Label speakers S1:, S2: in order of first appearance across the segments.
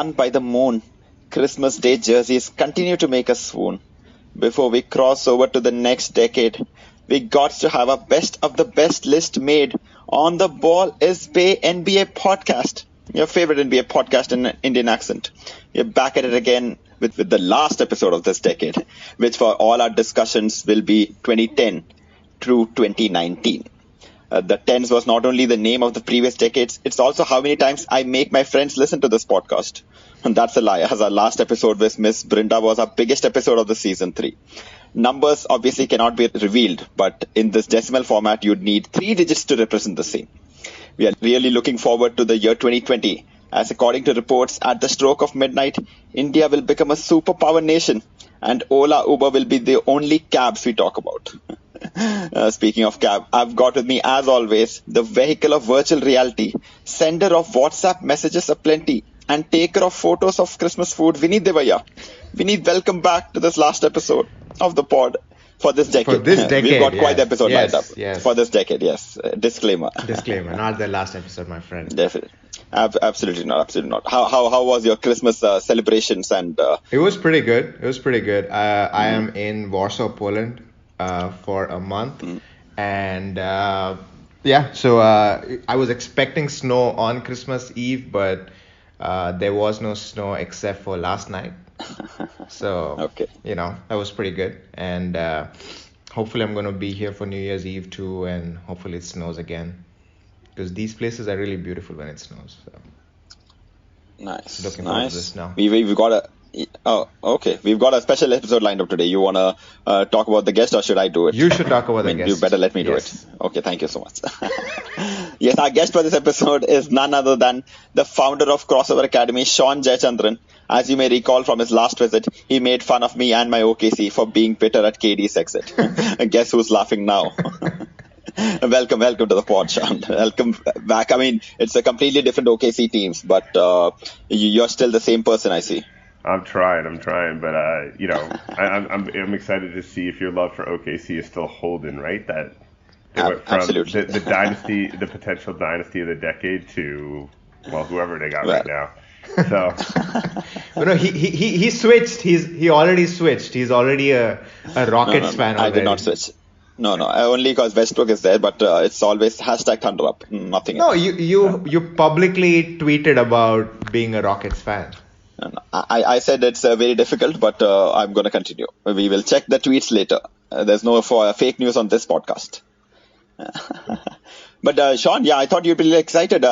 S1: worn by the moon, Christmas Day jerseys continue to make us swoon. Before we cross over to the next decade, we got to have a best of the best list made on the Ball is Bay NBA podcast. Your favorite NBA podcast in an Indian accent. We're back at it again with the last episode of this decade, which for all our discussions will be 2010 through 2019. The tens was not only the name of the previous decades, it's also how many times I make my friends listen to this podcast. And that's a lie, as our last episode with Miss Brinda was our biggest episode of the season 3. Numbers obviously cannot be revealed, but in this decimal format, you'd need 3 digits to represent the same. We are really looking forward to the year 2020, as according to reports, at the stroke of midnight, India will become a superpower nation, and Ola Uber will be the only cabs we talk about. Speaking of cab, I've got with me, as always, the vehicle of virtual reality, sender of WhatsApp messages aplenty, and taker of photos of Christmas food, Vineet Devaya. Vineet, welcome back to this last episode of the pod for this decade.
S2: For this decade,
S1: we've got quite the episode lined up.
S2: Yes.
S1: For this decade, yes. Disclaimer.
S2: Disclaimer, not the last episode, my friend.
S1: Definitely. Absolutely not. How was your Christmas celebrations? And
S2: It was pretty good. I am in Warsaw, Poland for a month. And so I was expecting snow on Christmas Eve, but there was no snow except for last night. So,
S1: Okay.
S2: That was pretty good. And hopefully I'm going to be here for New Year's Eve too, and hopefully it snows again. Because these places are really beautiful when it snows. So.
S1: Nice.
S2: Looking forward to this now.
S1: We've got We've got a special episode lined up today. You wanna talk about the guest, or should I do it?
S2: You should talk about the guest.
S1: You better let me do it. Okay, thank you so much. Yes, our guest for this episode is none other than the founder of Crossover Academy, Shaun Jayachandran. As you may recall from his last visit, he made fun of me and my OKC for being bitter at KD's exit. Guess who's laughing now? Welcome to the pod, Shaun. Welcome back. I mean, it's a completely different OKC teams, but you're still the same person, I see.
S3: I'm trying, but I'm excited to see if your love for OKC is still holding, right? That they went from
S1: absolutely.
S3: the dynasty, the potential dynasty of the decade to whoever they got right now. So,
S2: he switched. He already switched. He's already a Rockets fan.
S1: I did not switch. No, only because Westbrook is there, but it's always #Thunder Up, nothing else.
S2: No, you publicly tweeted about being a Rockets fan.
S1: No. I said it's very difficult, but I'm going to continue. We will check the tweets later. There's no fake news on this podcast. But Shaun, I thought you'd be really excited.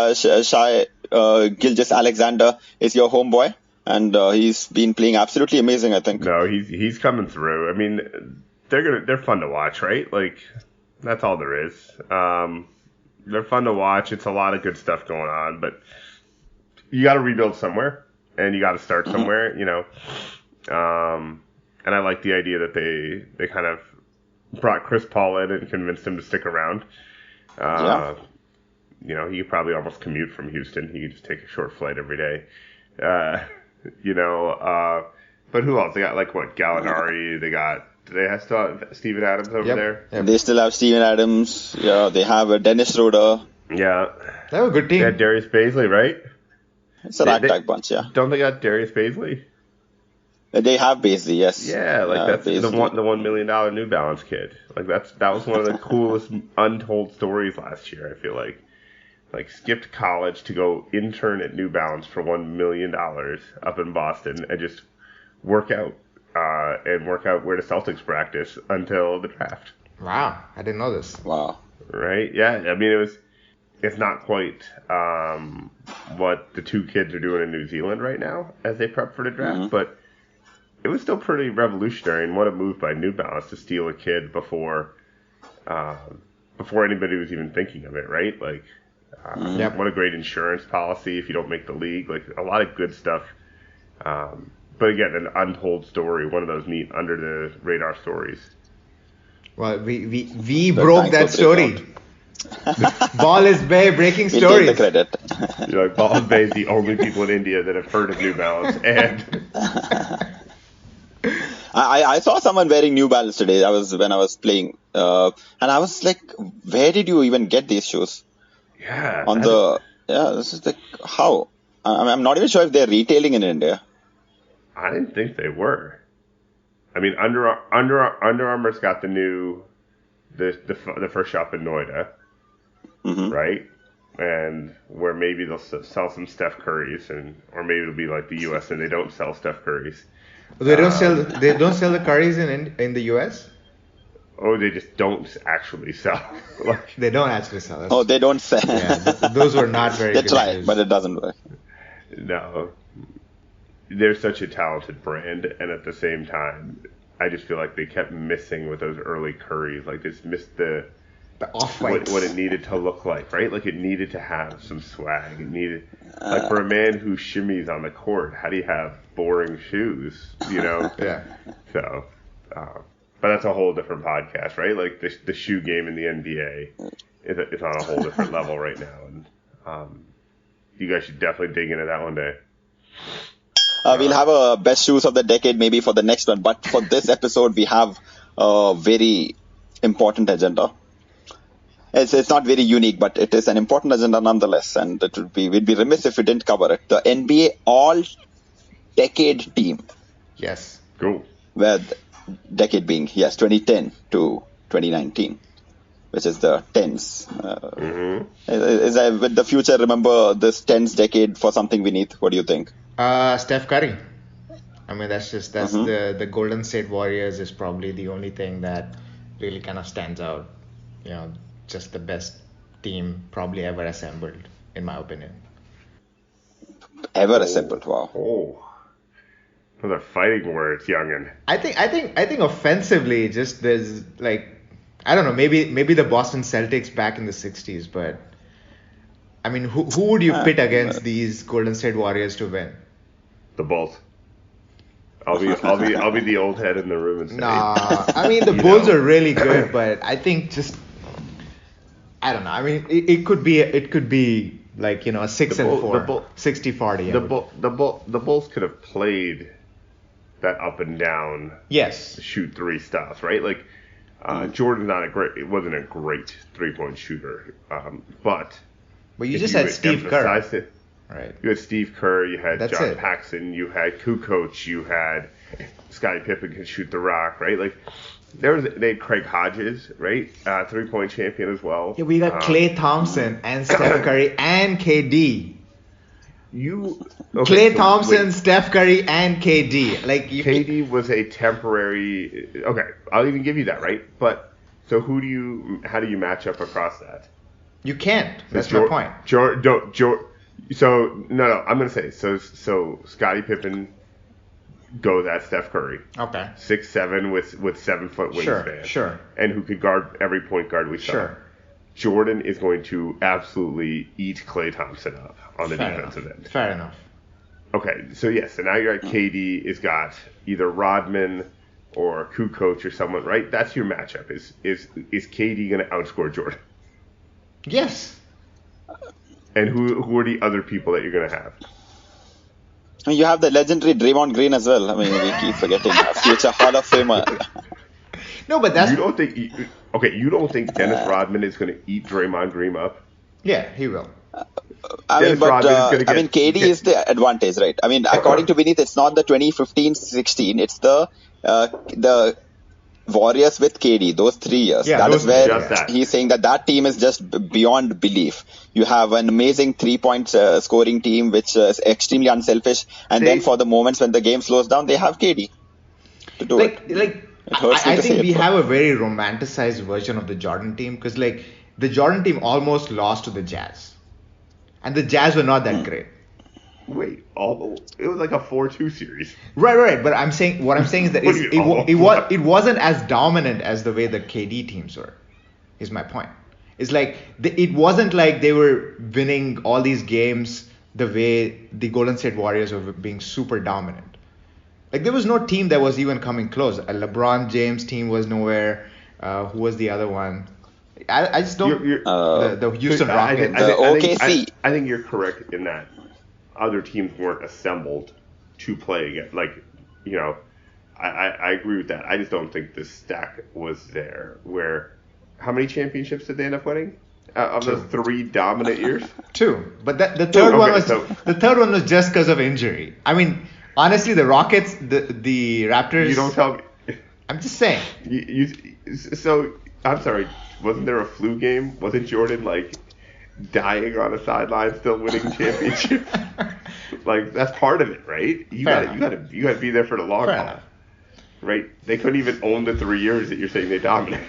S1: Shai Gilgeous-Alexander is your homeboy, and he's been playing absolutely amazing, I think.
S3: No, he's coming through. I mean, they're fun to watch, right? Like, that's all there is. They're fun to watch. It's a lot of good stuff going on, but you got to rebuild somewhere. And you got to start somewhere, And I like the idea that they kind of brought Chris Paul in and convinced him to stick around. He could probably almost commute from Houston. He could just take a short flight every day. But who else? They got Gallinari. Do they still have Steven Adams over there?
S1: Yep. They still have Steven Adams. Yeah, they have Dennis Schroeder.
S3: Yeah.
S2: They have a good team.
S3: They had Darius Baisley, right?
S1: It's a ragtag bunch, yeah.
S3: Don't they got Darius Baisley?
S1: They have Baisley, yes.
S3: Yeah, that's the $1 million New Balance kid. That was one of the coolest untold stories last year. I feel like skipped college to go intern at New Balance for $1 million up in Boston and just work out where the Celtics practice until the draft.
S2: Wow, I didn't know this.
S1: Wow.
S3: Right? Yeah, I mean it's not quite what the two kids are doing in New Zealand right now as they prep for the draft, but it was still pretty revolutionary, and what a move by New Balance to steal a kid before anybody was even thinking of it, right? What a great insurance policy if you don't make the league. A lot of good stuff. But again, an untold story, one of those neat under the radar stories.
S2: Well, we broke that story. Ball is Bay breaking stories.
S1: Take the credit.
S3: Ball is Bay is the only people in India that have heard of New Balance. And
S1: I saw someone wearing New Balance today. When I was playing, and I was like, "Where did you even get these shoes?"
S3: Yeah.
S1: This is how. I'm not even sure if they're retailing in India.
S3: I didn't think they were. I mean, Under Armour's got the first shop in Noida, right? And where maybe they'll sell some Steph Currys, or maybe it'll be like the U.S. and they don't sell Steph Currys.
S2: They don't sell the Currys in the US.
S3: Oh, they just don't actually sell.
S2: They don't actually sell.
S1: They don't sell.
S2: Yeah, those were not very
S1: They
S2: good.
S1: try,
S2: news.
S1: but it doesn't work.
S3: No, they're such a talented brand, and at the same time, I just feel like they kept missing with those early Currys. Like they just missed the
S2: off-whites.
S3: What it needed to look like, right? Like it needed to have some swag. It needed, like for a man who shimmies on the court, how do you have boring shoes?
S2: Yeah.
S3: So, but that's a whole different podcast, right? Like the shoe game in the NBA is on a whole different level right now, and you guys should definitely dig into that one day.
S1: We'll have a best shoes of the decade maybe for the next one, but for this episode we have a very important agenda. It's not very unique, but it is an important agenda nonetheless, and we'd be remiss if we didn't cover it. The NBA all-decade team.
S2: Yes.
S3: Cool.
S1: Where decade being 2010 to 2019, which is the tens. With the future, remember this tens decade for something we need. What do you think?
S2: Steph Curry. I mean, that's the Golden State Warriors is probably the only thing that really kind of stands out. Just the best team probably ever assembled, in my opinion.
S1: Ever assembled? Wow.
S3: Oh. Those are fighting words, youngin.
S2: I think offensively, just there's like, I don't know, maybe the Boston Celtics back in the 60s, but I mean, who would you pit against these Golden State Warriors to win?
S3: The Bulls. I'll be the old head in the room and say.
S2: Nah, I mean the Bulls are really good, but I think I don't know. I mean, it could be like a 6-4, 60-40.
S3: The Bulls could have played that up and down.
S2: Yes.
S3: Shoot three stuff, right? Like Jordan's wasn't a great 3-point shooter, but
S2: you just had Steve Kerr.
S3: It,
S2: right.
S3: You had Steve Kerr, you had
S2: That's
S3: John
S2: it.
S3: Paxson, you had Kukoc, you had Scottie Pippen can shoot the rock, right? Like they had Craig Hodges, right? 3-point champion as well.
S2: Yeah, we got Klay Thompson and Steph Curry and KD. Klay Thompson, Steph Curry, and KD.
S3: KD was a temporary. Okay, I'll even give you that, right? But so how do you match up across that?
S2: You can't. That's my point.
S3: So no, I'm gonna say so. Scottie Pippen goes at Steph Curry.
S2: Okay.
S3: 6'7" with 7-foot wingspan.
S2: Sure.
S3: And who could guard every point guard we saw.
S2: Sure.
S3: Jordan is going to absolutely eat Klay Thompson up on the defensive end.
S2: Fair enough.
S3: Okay, so now you're at KD has got either Rodman or Kukoc or someone, right? That's your matchup. Is KD going to outscore Jordan?
S2: Yes.
S3: And who are the other people that you're going to have?
S1: You have the legendary Draymond Green as well. I mean, we keep forgetting future Hall of Famer.
S2: No, but that's...
S3: You don't think Dennis Rodman is going to eat Draymond Green up?
S2: Yeah, he will.
S1: KD is the advantage, right? I mean, according to Vineet, it's not the 2015-16. It's the Warriors with KD, those 3 years.
S2: Yeah,
S1: that is where
S3: that.
S1: He's saying that team is just beyond belief. You have an amazing 3-point scoring team, which is extremely unselfish. And then for the moments when the game slows down, they have KD to do it.
S2: I think we have a very romanticized version of the Jordan team because, the Jordan team almost lost to the Jazz. And the Jazz were not that great.
S3: Wait, it was like a 4-2 series.
S2: Right. But what I'm saying is that it wasn't as dominant as the way the KD teams were, is my point. It's like, it wasn't like they were winning all these games the way the Golden State Warriors were being super dominant. Like, there was no team that was even coming close. A LeBron James team was nowhere. Who was the other one? I just don't... the Houston Rockets.
S1: OKC.
S3: I think you're correct in that other teams weren't assembled to play again. I agree with that. I just don't think the stack was there. How many championships did they end up winning? of those 3 dominant years?
S2: 2. But the third
S3: Okay,
S2: one was
S3: so-
S2: the third one was just because of injury. I mean, honestly, the Rockets, the Raptors.
S3: You don't tell me.
S2: I'm just saying.
S3: So I'm sorry. Wasn't there a flu game? Wasn't Jordan like dying on a sideline, still winning championships? Like that's part of it, right? You gotta be there for the long
S2: Fair
S3: haul,
S2: enough.
S3: right? They couldn't even own the 3 years that you're saying they dominated.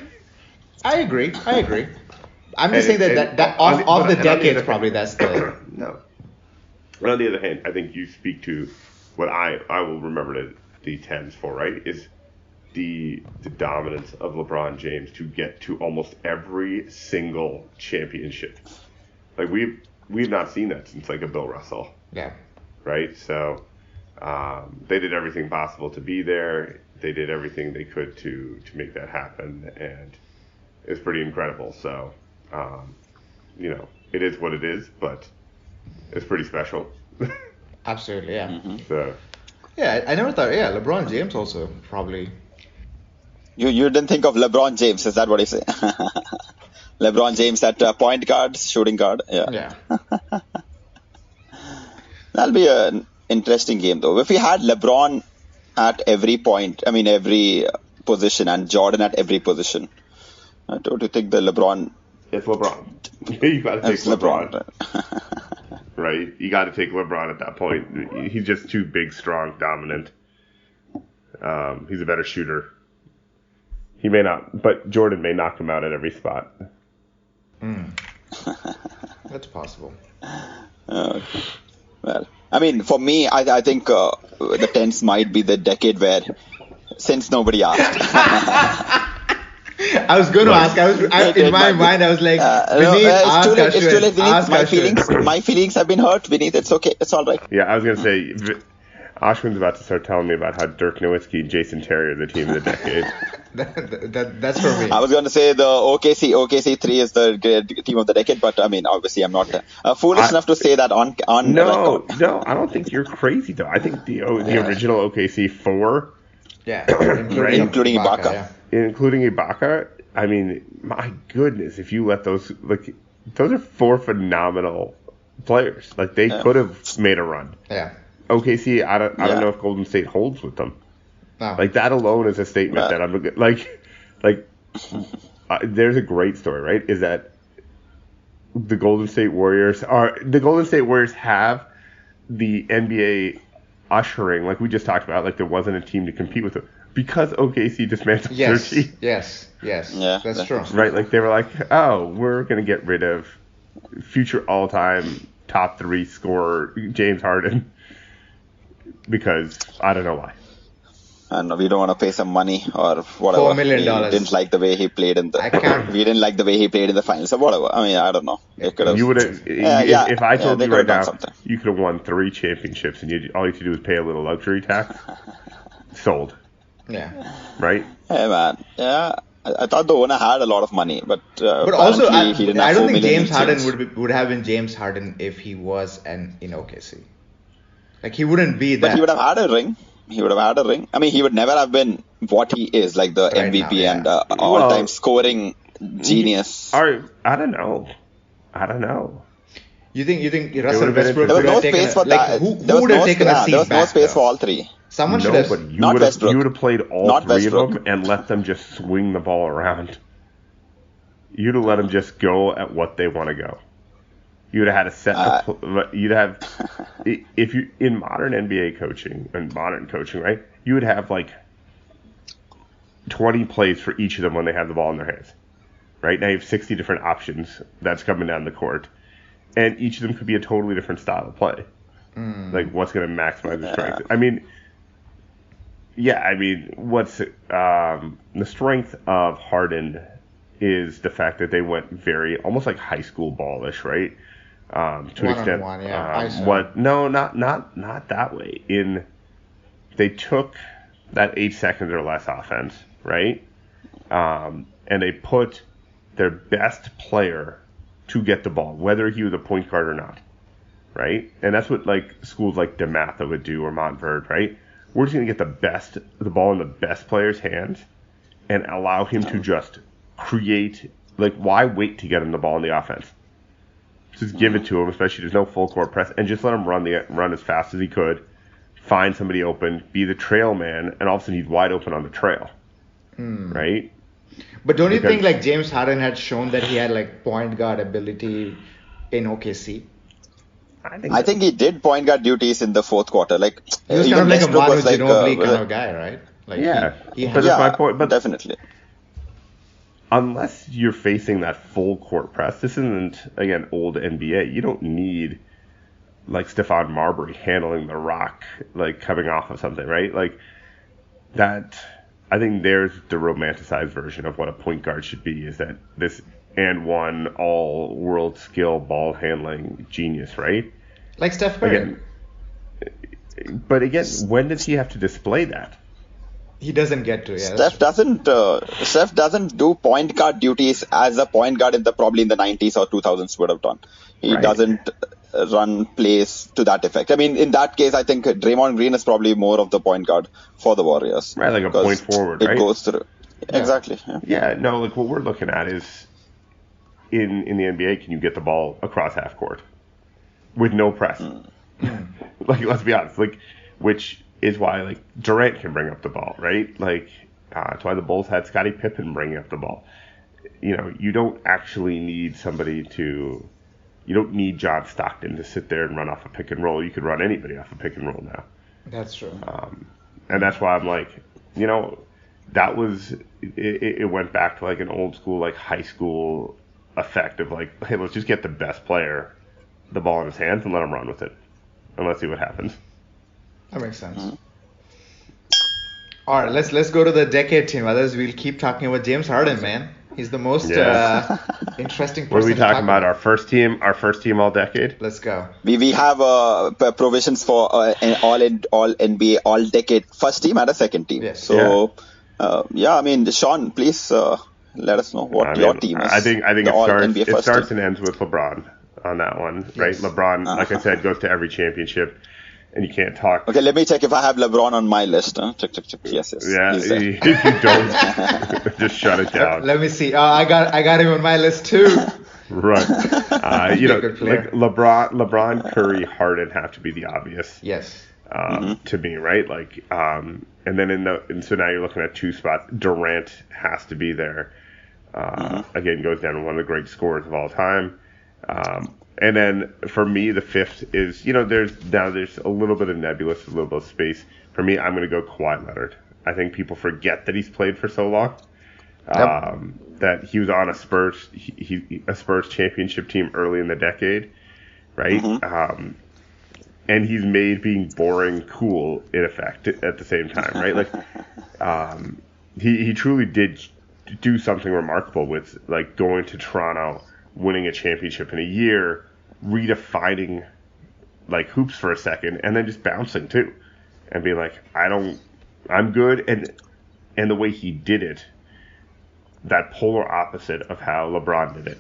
S2: I agree. I'm just saying that
S3: on
S2: of the
S3: other
S2: decades,
S3: hand-
S2: probably that's the.
S3: No. But on the other hand, I think you speak to what I will remember the 10s for, right? Is the dominance of LeBron James to get to almost every single championship. Like we've not seen that since like a Bill Russell,
S2: Yeah.
S3: right? So they did everything possible to be there. They did everything they could to make that happen, and it's pretty incredible. So it is what it is, but it's pretty special.
S2: Absolutely. Yeah.
S1: Mm-hmm.
S3: So
S2: Yeah. I never thought. Yeah. LeBron James also probably.
S1: You didn't think of LeBron James, is that what you say? LeBron James at point guard, shooting guard. Yeah.
S2: Yeah.
S1: That'll be an interesting game, though. If we had LeBron at every point, I mean, every position, and Jordan at every position, don't you think the LeBron...
S3: it's LeBron. You got to take
S1: It's LeBron.
S3: LeBron, right? You got to take LeBron at that point. He's just too big, strong, dominant. He's a better shooter. He may not, but Jordan may knock him out at every spot.
S2: That's possible.
S1: Well, I mean, for me, I think the 10s might be the decade where, since nobody asked...
S2: I was going to ask. In my mind, I was like,
S1: it's too late.
S2: ask
S1: My feelings have been hurt, Vineet. It's okay. It's all right.
S3: Yeah, I was going to say, Ashwin's about to start telling me about how Dirk Nowitzki and Jason Terry are the team of the decade.
S2: That's for me.
S1: I was going to say the OKC 3 is the great team of the decade, but I mean, obviously, I'm not foolish enough to say that on
S3: No,
S1: record.
S3: no, I don't think you're crazy, though. I think the original OKC 4...
S2: Yeah,
S1: including Ibaka.
S2: Yeah.
S3: Including Ibaka, I mean, my goodness, if you let those are 4 phenomenal players. Like they could have made a run.
S2: Yeah.
S3: OKC, I don't know if Golden State holds with them.
S2: No.
S3: Like that alone is a statement that I'm like. There's a great story, right? Is that the Golden State Warriors have the NBA ushering, like we just talked about, like there wasn't a team to compete with them because OKC dismantled their team.
S2: Yes,
S1: Yeah,
S2: that's true.
S3: Right, like they were like, oh, we're gonna get rid of future all-time top 3 scorer James Harden because I don't know why.
S1: And we don't want to pay some money or whatever.
S2: $4 million.
S1: We didn't like the way he played in the. We didn't like the way he played in the finals or whatever. I mean, I don't know. They could have.
S3: You would have. If I told
S1: they
S3: you
S1: could
S3: right
S1: have done
S3: now,
S1: something.
S3: you could have won 3 championships, and all you had to do was pay a little luxury tax. Sold.
S2: Yeah.
S3: Right.
S1: Hey man, yeah. I thought the owner had a lot of money, but
S2: also,
S1: he didn't have
S2: I don't
S1: 4
S2: think
S1: million
S2: James
S1: in
S2: Harden
S1: change.
S2: would have been James Harden if he was in OKC. Like he wouldn't be that.
S1: But he would have had a ring. I mean, he would never have been what he is, like the
S2: Right
S1: MVP
S2: now, yeah.
S1: and all-time scoring genius.
S3: I don't know.
S2: You think
S3: would've
S2: Russell
S3: been
S2: Westbrook
S1: There was
S2: would
S1: no
S2: have taken
S1: space for
S2: like
S1: that.
S2: who
S1: There
S2: would have taken a seat
S1: there was no
S2: back,
S1: space
S2: though?
S1: for all 3.
S2: Someone should
S3: No,
S2: have.
S3: but you
S1: Not
S3: would have
S1: Westbrook.
S3: played all
S1: Not
S3: 3 of
S1: Westbrook.
S3: them and let them just swing the ball around. You'd have let them just go at what they want to go. You'd have had a set. You'd have, if you in modern NBA coaching and modern coaching, right? You would have like 20 plays for each of them when they have the ball in their hands. Right now, you have 60 different options that's coming down the court, and each of them could be a totally different style of play. Like what's going to maximize the strength? I mean, what's the strength of Harden is the fact that they went very almost like high school ballish, right? To an extent.
S2: One-on-one, yeah.
S3: Not that way. They took that 8 seconds or less offense, right? And they put their best player to get the ball, whether he was a point guard or not, right? And that's what like schools like DeMatha would do or Montverde, right? We're just going to get the ball in the best player's hands and allow him to just create Like, why wait to get him the ball in the offense? Just give it to him, especially there's no full court press, and just let him run as fast as he could, find somebody open, be the trail man, and all of a sudden he's wide open on the trail, right?
S2: But don't you think like James Harden had shown that he had like point guard ability in OKC?
S1: I think he did point guard duties in the fourth quarter. Like
S2: He was kind of like a Manu Ginobili kind of guy, right? Like
S3: but that's my point. But
S1: definitely.
S3: Unless you're facing that full court press, this isn't, again, old NBA. You don't need, like, Stephon Marbury handling the rock, like, coming off of something, right? Like, that, I think there's the romanticized version of what a point guard should be, is that this and one all-world skill ball handling genius, right?
S2: Like Steph Curry.
S3: But again, when does he have to display that?
S2: He doesn't get to. Yeah,
S1: Steph doesn't do point guard duties as a point guard probably in the 90s or 2000s would have done. He doesn't run plays to that effect. I mean, in that case, I think Draymond Green is probably more of the point guard for the Warriors.
S3: Right, like a point forward, right?
S1: It goes through. Yeah. Exactly.
S3: Yeah, no, like what we're looking at is in the NBA, can you get the ball across half court with no press? Like, let's be honest, like, which is why, like, Durant can bring up the ball, right? Like, that's why the Bulls had Scottie Pippen bringing up the ball. You know, you don't actually need you don't need John Stockton to sit there and run off a pick and roll. You could run anybody off a pick and roll now.
S2: That's true.
S3: And that's why I'm like, you know, it went back to, like, an old school, like, high school effect of, like, hey, let's just get the best player the ball in his hands and let him run with it. And let's see what happens.
S2: That makes sense. All right, let's go to the decade team. Otherwise, we'll keep talking about James Harden, man. He's the most interesting person.
S3: What are we talking about? Our first team all decade.
S2: Let's go.
S1: We have provisions for an all NBA all decade first team and a second team.
S2: Yes.
S1: So I mean, Shaun, please let us know what your team is.
S3: I think it starts and ends with LeBron on that one, right?
S2: Yes.
S3: LeBron, like I said, goes to every championship. And you can't talk.
S1: Okay, let me check if I have LeBron on my list. Check. Yes.
S3: Yeah, if you don't, just shut it down.
S2: Let me see. I got him on my list too.
S3: Right. Like LeBron, Curry, Harden have to be the obvious.
S2: Yes.
S3: To me, right? Like, and then so now you're looking at two spots. Durant has to be there. Again, goes down to one of the great scorers of all time. And then for me, the fifth is, there's a little bit of nebulous, a little bit of space. For me, I'm going to go Kawhi Leonard. I think people forget that he's played for so long. That he was on a Spurs championship team early in the decade, right? And he's made being boring cool in effect at the same time, right? Like, he truly did do something remarkable with, like, going to Toronto, winning a championship in a year, redefining, like, hoops for a second, and then just bouncing too, and being like, I'm good, and the way he did it, that polar opposite of how LeBron did it.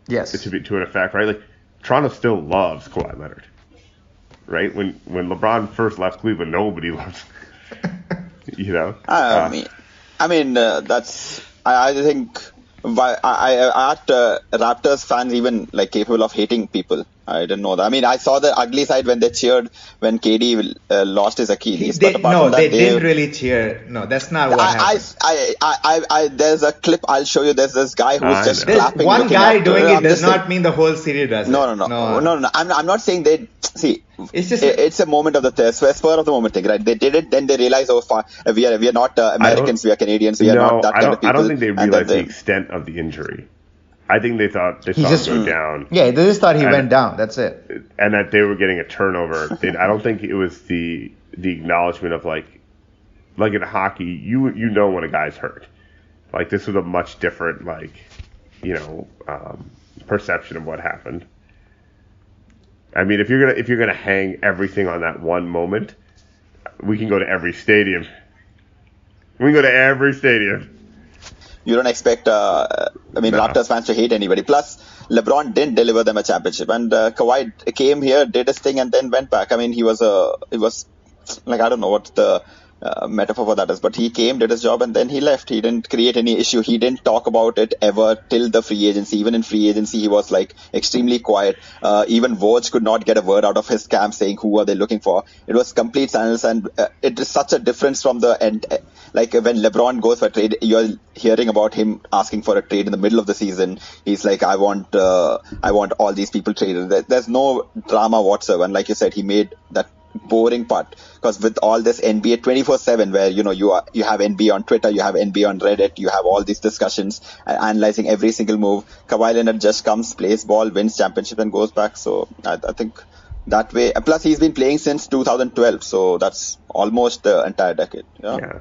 S2: Yes.
S3: To an effect, right? Like, Toronto still loves Kawhi Leonard, right? When LeBron first left Cleveland, nobody loves him.
S1: I mean, that's, I think, I Raptors fans even, like, capable of hating people. I didn't know that. I mean, I saw the ugly side when they cheered when KD lost his Achilles.
S2: They didn't really cheer. No, that's not what happened.
S1: There's a clip I'll show you. There's this guy who's just clapping.
S2: One guy doing it does not mean the whole city does it.
S1: No. I'm not saying they. See, it's a moment of the spur of the moment thing, right? They did it, then they realize, we are not Americans, we are Canadians, we are not that kind of people.
S3: I don't think they realized the extent of the injury. I think they thought he saw him go down.
S2: Yeah, they just thought he went down. That's it.
S3: And that they were getting a turnover. I don't think it was the acknowledgement of, like in hockey, you know when a guy's hurt. Like, this was a much different, like, perception of what happened. I mean, if you're gonna hang everything on that one moment, we can go to every stadium. You
S1: don't expect, Raptors fans to hate anybody. Plus, LeBron didn't deliver them a championship, and Kawhi came here, did his thing, and then went back. I mean, he was like, I don't know what the metaphor for that is. But he came, did his job, and then he left. He didn't create any issue. He didn't talk about it ever till the free agency. Even in free agency, he was like extremely quiet. Even Woj could not get a word out of his camp saying who are they looking for. It was complete silence, and it is such a difference from the end. Like when LeBron goes for a trade, you're hearing about him asking for a trade in the middle of the season. He's like, I want all these people traded. There's no drama whatsoever. And like you said, he made that boring part, because with all this NBA 24/7, where you have NBA on Twitter, you have NBA on Reddit, you have all these discussions analyzing every single move. Kawhi Leonard just comes, plays ball, wins championship, and goes back. So I think that way. Plus, he's been playing since 2012, so that's almost the entire decade. Yeah.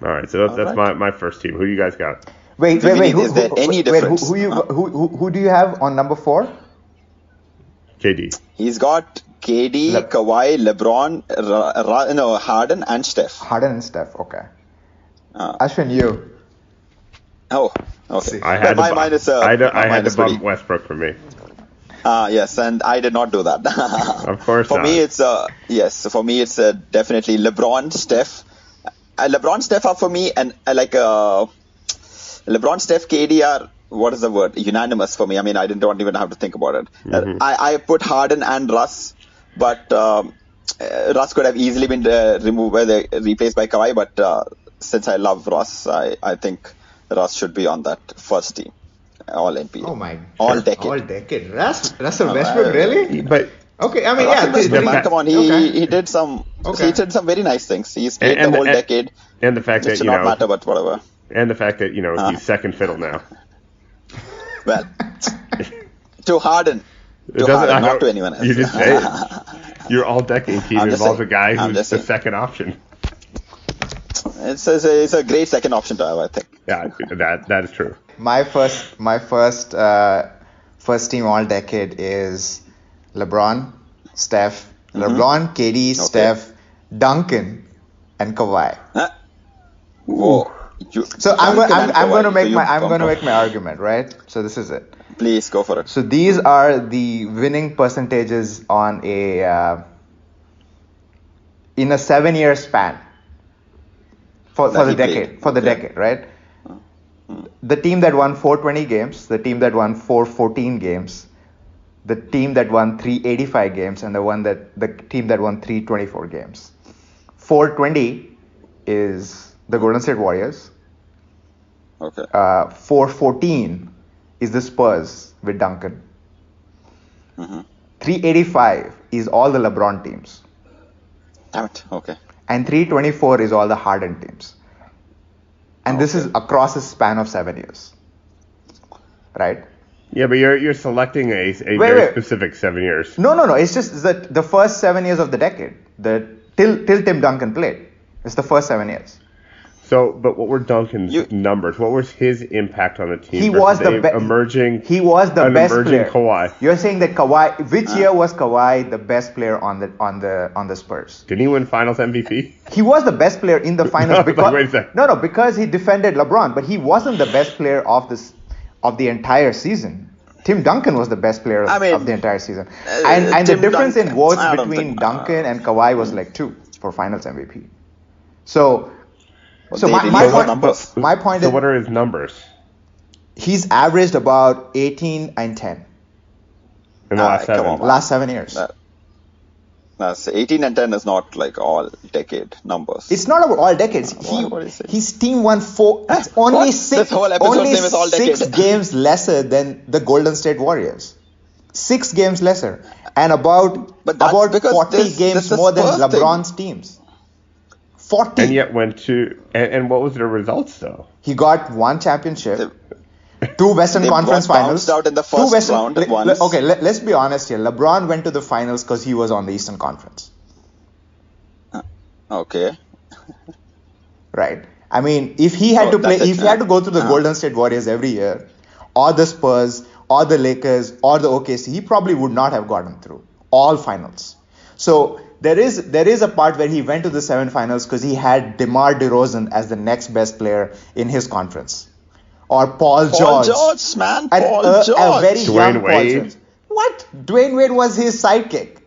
S3: All right, so that's my first team. Who you guys got?
S4: Wait.
S1: Is there any difference?
S4: Who do you have on number 4?
S3: KD.
S1: He's got KD, Kawhi, LeBron, Harden, and Steph.
S4: Harden and Steph. Okay. Ashwin, you.
S1: Oh, okay.
S3: I had to bump
S1: pretty...
S3: Westbrook for me.
S1: Yes, and I did not do that.
S3: Of course
S1: for
S3: not.
S1: me, it's For me, it's definitely LeBron, Steph. LeBron, Steph are for me, and LeBron, Steph, KD are, what is the word? Unanimous for me. I mean, I don't even have to think about it.
S3: Mm-hmm.
S1: I put Harden and Russ, but Russ could have easily been replaced by Kawhi. But since I love Russ, I think Russ should be on that first team, all NBA.
S4: Oh my!
S1: All decade.
S4: All decade. Russell Westbrook, really?
S3: But
S4: okay, I mean,
S1: come on, he did some.
S4: Okay.
S1: He did some very nice things. He's played the whole decade.
S3: And the fact that
S1: should not matter, but whatever.
S3: And the fact that he's second fiddle now.
S1: Well, to Harden. Not to anyone else.
S3: You just say it. Your all-decade team involves a guy who's the second option.
S1: It's a great second option to have, I think.
S3: Yeah, that is true.
S4: My first team all decade is LeBron, Steph, LeBron, KD, Steph, Duncan, and Kawhi.
S1: Whoa.
S4: I'm going to make my argument, right? So this is it.
S1: Please go for it.
S4: So these are the winning percentages on in a 7-year span for the decade, right? The team that won 420 games, the team that won 414 games, the team that won 385 games, and the team that won 324 games. 420 is the Golden State Warriors.
S1: Okay.
S4: 414 is the Spurs with Duncan. 385 is all the LeBron teams.
S1: Damn it. Okay.
S4: And 324 is all the Harden teams. And this is across a span of 7 years. Right?
S3: Yeah, but you're selecting a very specific 7 years.
S4: No. It's just the first 7 years of the decade. Till Tim Duncan played. It's the first 7 years.
S3: So, but what were Duncan's numbers? What was his impact on the team?
S4: He was the best. He was the best player.
S3: Kawhi.
S4: You're saying that Kawhi. Which year was Kawhi the best player on the Spurs?
S3: Didn't he win Finals MVP?
S4: He was the best player in the finals because
S3: wait a second.
S4: Because he defended LeBron, but he wasn't the best player of the entire season. Tim Duncan was the best player of the entire season, and the difference in votes between Duncan and Kawhi was like 2 for Finals MVP. So my point is,
S3: what are his numbers?
S4: He's averaged about 18 and 10
S3: in the
S4: last 7 years.
S1: That's 18 and 10 is not like all decade numbers.
S4: It's not about all decades. His team won 4. It's only six.
S1: This whole episode name is all decade.
S4: 6 games lesser than the Golden State Warriors. 6 games lesser, and about 40 games more than LeBron's teams. 40.
S3: And yet went to and what was their results though?
S4: He got 1 championship, 2 Western Conference Finals.
S1: Out in the first round once.
S4: Okay, let's be honest here. LeBron went to the finals because he was on the Eastern Conference.
S1: Okay.
S4: Right. I mean, if he had to go through the Golden State Warriors every year, or the Spurs, or the Lakers, or the OKC, he probably would not have gotten through all finals. So there is a part where he went to the 7 finals because he had DeMar DeRozan as the next best player in his conference. Or Paul George.
S1: Paul George, man. Paul George.
S4: A very young
S3: Dwayne
S4: Paul
S3: Wade.
S4: George. What? Dwayne Wade was his sidekick.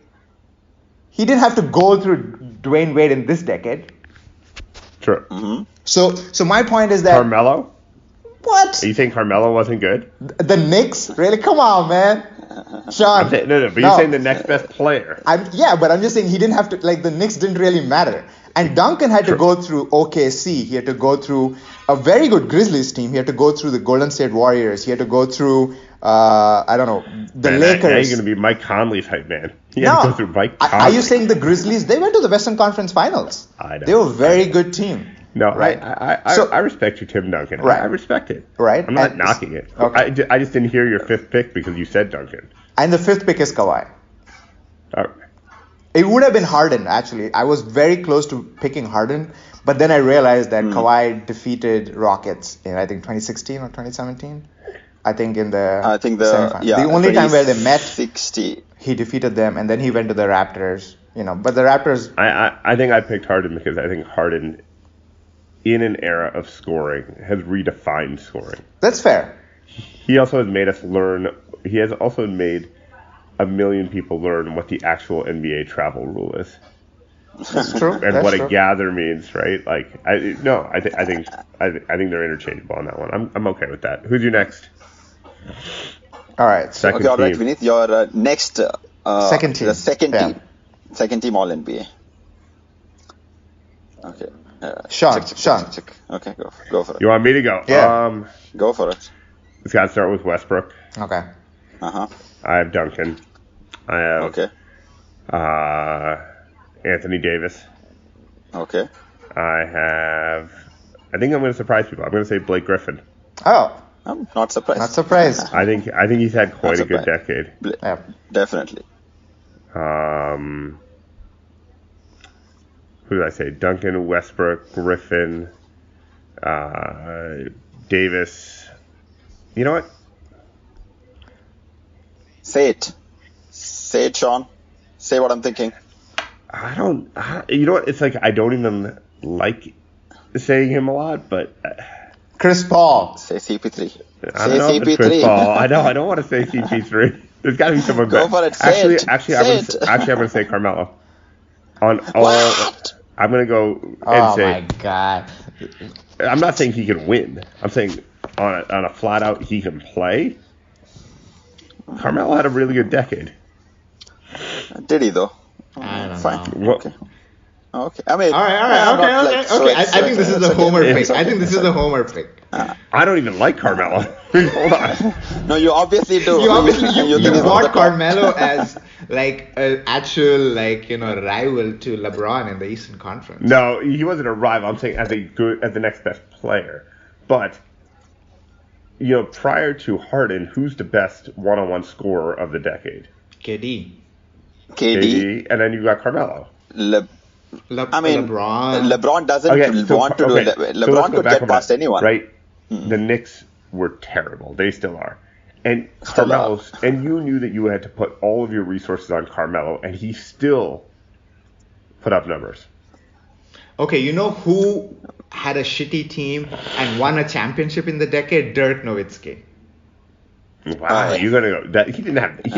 S4: He didn't have to go through Dwayne Wade in this decade.
S3: True.
S4: So my point is that
S3: Carmelo?
S4: what?
S3: Are you saying Carmelo wasn't good?
S4: The Knicks? Really? Come on, man. Sean.
S3: No, but you're saying the next best player.
S4: But I'm just saying he didn't have to, like, the Knicks didn't really matter. And Duncan had to go through OKC. He had to go through a very good Grizzlies team. He had to go through the Golden State Warriors. He had to go through, I don't know, the Lakers.
S3: Now you're going to be Mike Conley's hype man. He had to go through Mike Conley.
S4: Are you saying the Grizzlies? They went to the Western Conference Finals.
S3: I know.
S4: They were a very good team.
S3: No,
S4: right.
S3: I respect you, Tim Duncan.
S4: Right.
S3: I respect it.
S4: Right.
S3: I'm not knocking it.
S4: Okay.
S3: I just didn't hear your fifth pick because you said Duncan.
S4: And the fifth pick is Kawhi.
S3: Okay.
S4: It would have been Harden, actually. I was very close to picking Harden, but then I realized that Kawhi defeated Rockets in, I think, 2016 or 2017. I think in the semifinals. The only time where they met, he defeated them, and then he went to the Raptors. But the Raptors.
S3: I think I picked Harden because I think Harden, in an era of scoring, has redefined scoring.
S4: That's fair.
S3: He also has made us learn. He has also made a million people learn what the actual NBA travel rule is.
S4: That's true.
S3: And
S4: That's
S3: what
S4: true.
S3: a gather means, right? Like, I think they're interchangeable on that one. I'm okay with that. Who's your next?
S4: All right.
S3: Second
S1: all right,
S3: team.
S1: Vineet, your next
S4: second team.
S1: The second
S4: Yeah.
S1: team. Second team All NBA. Okay.
S4: Sean.
S1: Check. Okay, go for it.
S3: You want me to go?
S4: Yeah.
S1: Go for it.
S3: It's got to start with Westbrook.
S4: Okay.
S3: I have Duncan. I have Anthony Davis.
S1: Okay.
S3: I think I'm going to surprise people. I'm going to say Blake Griffin.
S4: Oh.
S1: I'm not surprised.
S4: Not surprised.
S3: I think he's had quite a good decade.
S4: Yeah.
S1: Definitely.
S3: Who did I say? Duncan, Westbrook, Griffin, Davis. You know what?
S1: Say it, Sean. Say what I'm thinking.
S3: You know what? It's like I don't even like saying him a lot, but
S4: Chris Paul.
S1: Say CP3.
S3: I don't know if it's Chris Paul. I don't want to say CP3. There's got to be someone
S1: Go
S3: better.
S1: for it. Say it.
S3: I'm going to say Carmelo.
S1: What?
S3: I'm going to go and
S4: Oh
S3: say.
S4: my God.
S3: I'm not saying he can win. I'm saying on a flat out he can play. Carmelo had a really good decade.
S1: Did he though?
S4: I don't
S1: Fine.
S4: know.
S1: Okay. I mean.
S4: All right. Okay. I think this is the homer pick.
S1: Okay.
S4: I think this is the homer pick.
S3: I don't even like Carmelo. Hold on.
S1: No, you obviously do.
S4: You
S1: think he's
S4: brought
S1: on the top.
S4: Carmelo as like an actual rival to LeBron in the Eastern Conference.
S3: No, he wasn't a rival. I'm saying as the next best player. But prior to Harden, who's the best one-on-one scorer of the decade?
S4: KD.
S1: KD.
S3: And then you got Carmelo.
S1: LeBron doesn't want to do it. LeBron could get past anyone.
S3: Right? The Knicks were terrible. They still are. And Carmelo's, and you knew that you had to put all of your resources on Carmelo, and he still put up numbers.
S4: Okay, you know who had a shitty team and won a championship in the decade? Dirk Nowitzki.
S3: Wow, you're gonna go. That he